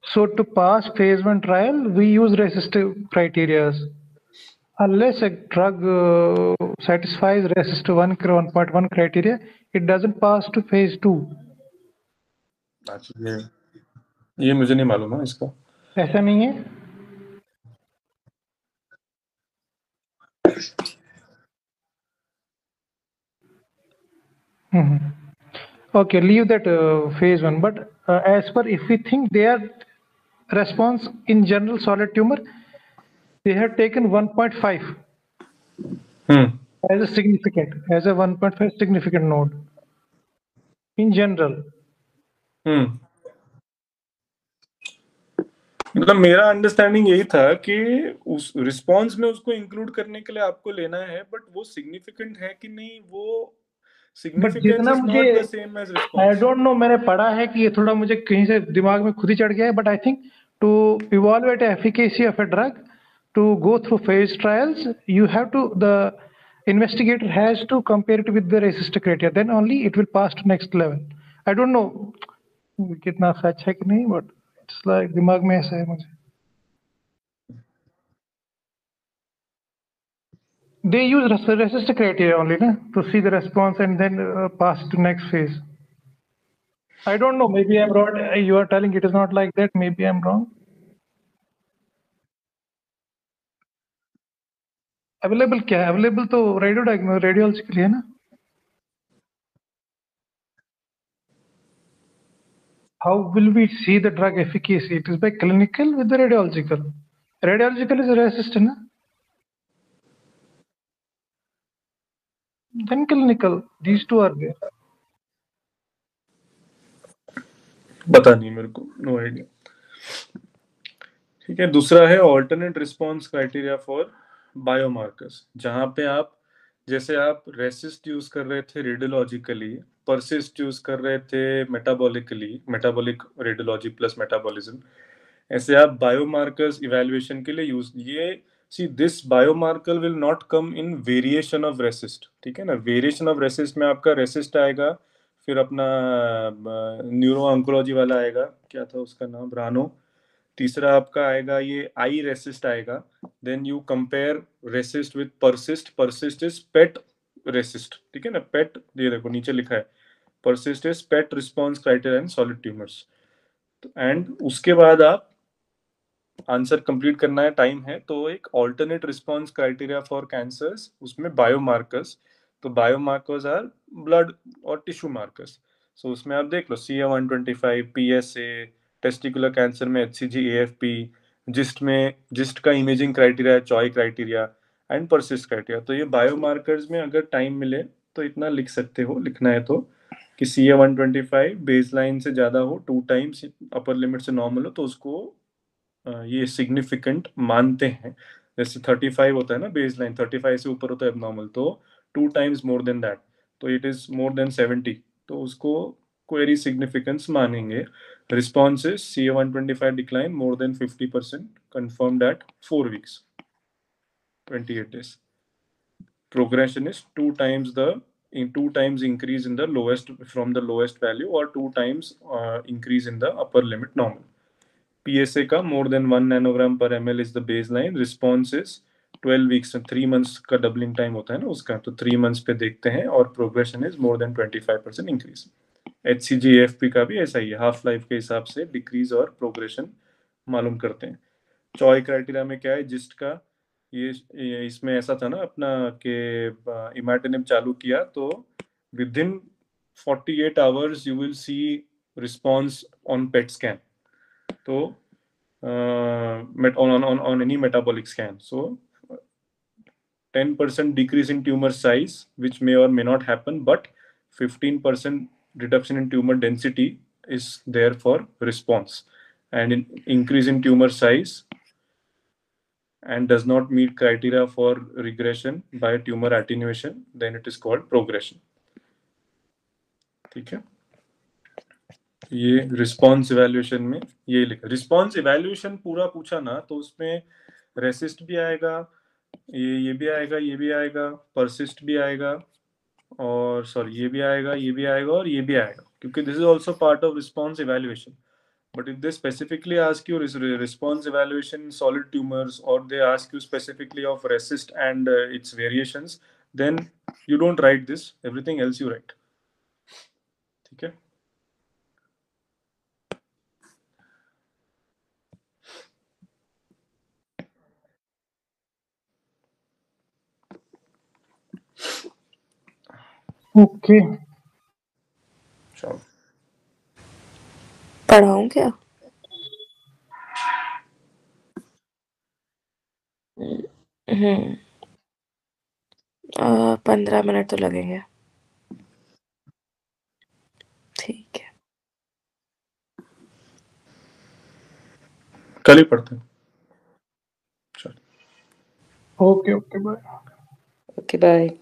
So to pass phase 1 trial, we use resistive criteria. Unless a drug satisfies resist 1.1 criteria, it doesn't pass to phase 2. ये मुझे नहीं मालूम है इसका. ऐसा नहीं है. Okay, leave that phase 1. But as per, if we think their response in general solid tumor, they have taken 1.5 as a significant, as a 1.5 significant node in general. मतलब मेरा अंडरस्टैंडिंग यही था कि उस रिस्पांस में उसको इंक्लूड करने के लिए आपको लेना है, बट वो सिग्निफिकेंट है कि नहीं, वो significance is not the same as response. I don't know, मैंने पढ़ा है कि ये थोड़ा मुझे कहीं से दिमाग में खुद ही चढ़ गया है, but I think to evaluate efficacy of a drug to go through phase trials, you have to, the investigator has to compare it with the RECIST criteria, then only it will pass to next level. I don't know कितना सच है कि नहीं, but it's like दिमाग में ऐसा है मुझे. They use RECIST criteria only na, to see the response and then pass to next phase. I don't know, maybe I'm wrong. You are telling it is not like that, maybe I'm wrong. Available क्या है? Available तो radiology के लिए है ना. How will we see the drug efficacy? It is by clinical with the radiological. Radiological is RECIST na, then clinical. These two are there. पता नहीं मेरे को, नो आइडिया. ठीक है, दूसरा है alternate response criteria for biomarkers, जहां पे आप, जैसे आप रेसिस्ट यूज कर रहे थे रेडियोलॉजिकली, परसिस्ट यूज कर रहे थे metabolically, metabolic radiology plus metabolism, ऐसे आप बायोमार्कर्स इवैल्यूएशन के लिए यूज, ये see this biomarker will not come in variation of RECIST. ठीक है ना, वेरिएशन ऑफ रेसिस्ट में आपका रेसिस्ट आएगा, फिर अपना न्यूरो ऑन्कोलॉजी वाला आएगा, क्या था उसका नाम, रानो. तीसरा आपका आएगा ये आई रेसिस्ट आएगा. Then you compare RECIST with PERCIST. PERCIST is PET RECIST. ठीक है ना, पेट, ये देखो नीचे लिखा है, PERCIST is PET response criteria in solid tumours. And उसके बाद आप आंसर कंप्लीट करना है, टाइम है, तो एक alternate response criteria for cancers, उसमें बायोमार्कर्स. तो बायोमार्कर्स आर ब्लड और टिश्यू मार्कर्स. सो उसमें आप देख लो CA-125, PSA, टेस्टिकुलर कैंसर में HCG AFP, जिस्ट में जिस्ट का इमेजिंग क्राइटेरिया है, चॉय क्राइटेरिया एंड परसिस्ट क्राइटेरिया. तो ये बायोमार्कर्स में अगर टाइम मिले तो इतना लिख सकते हो, लिखना है तो, कि CA-125 बेसलाइन से ज्यादा हो, 2 times अपर लिमिट से नॉर्मल हो, तो उसको ये सिग्निफिकेंट मानते हैं. जैसे 35 होता है ना बेसलाइन, 35 से ऊपर होता है एबनॉर्मल, तो 2 times मोर देन दैट, तो इट इज मोर देन 70, तो उसको क्वेरी सिग्निफिकेंस मानेंगे. Responses CA-125 decline more than 50% confirmed at 4 weeks, 28 days. Progression is 2 times increase in the lowest from the lowest value, or 2 times increase in the upper limit normal. PSA का more than 1 nanogram per ml is the baseline. Response is 12 weeks, 3 months का doubling time होता है ना उसका, तो 3 months पे देखते हैं, और progression is more than 25% increase. HCG AFP का भी ऐसा ही है, हाफ लाइफ के हिसाब से डिक्रीज और प्रोग्रेशन मालूम करते हैं. चॉय क्राइटेरिया में क्या है, जिस्ट का ये इसमें ऐसा था ना अपना कि इमैटिनिब चालू किया तो with in 48 hours you will see response on PET scan, तो on any metabolic scan. So 10% decrease in tumor size, which may or may not happen, but 15% reduction in tumor density is there for response, and increase in tumor size and does not meet criteria for regression by tumor attenuation, then it is called progression. ठीक है, ये response evaluation में ये लिखा। Response evaluation पूरा पूछा ना तो उसमें रेसिस्ट भी आएगा, ये भी आएगा, ये भी आएगा, परसिस्ट भी आएगा, और सॉरी ये भी आएगा, ये भी आएगा और ये भी आएगा, क्योंकि this is also part of response evaluation. But if they specifically ask you response evaluation in solid tumors, or they ask you specifically of RECIST and its variations, then you don't write this. Everything else you write. ठीक है? Okay. चलो. पढ़ाऊं क्या? 15 minute तो लगेंगे. ठीक है. कल ही पढ़ते हैं. चलो. Okay, bye. Okay, bye.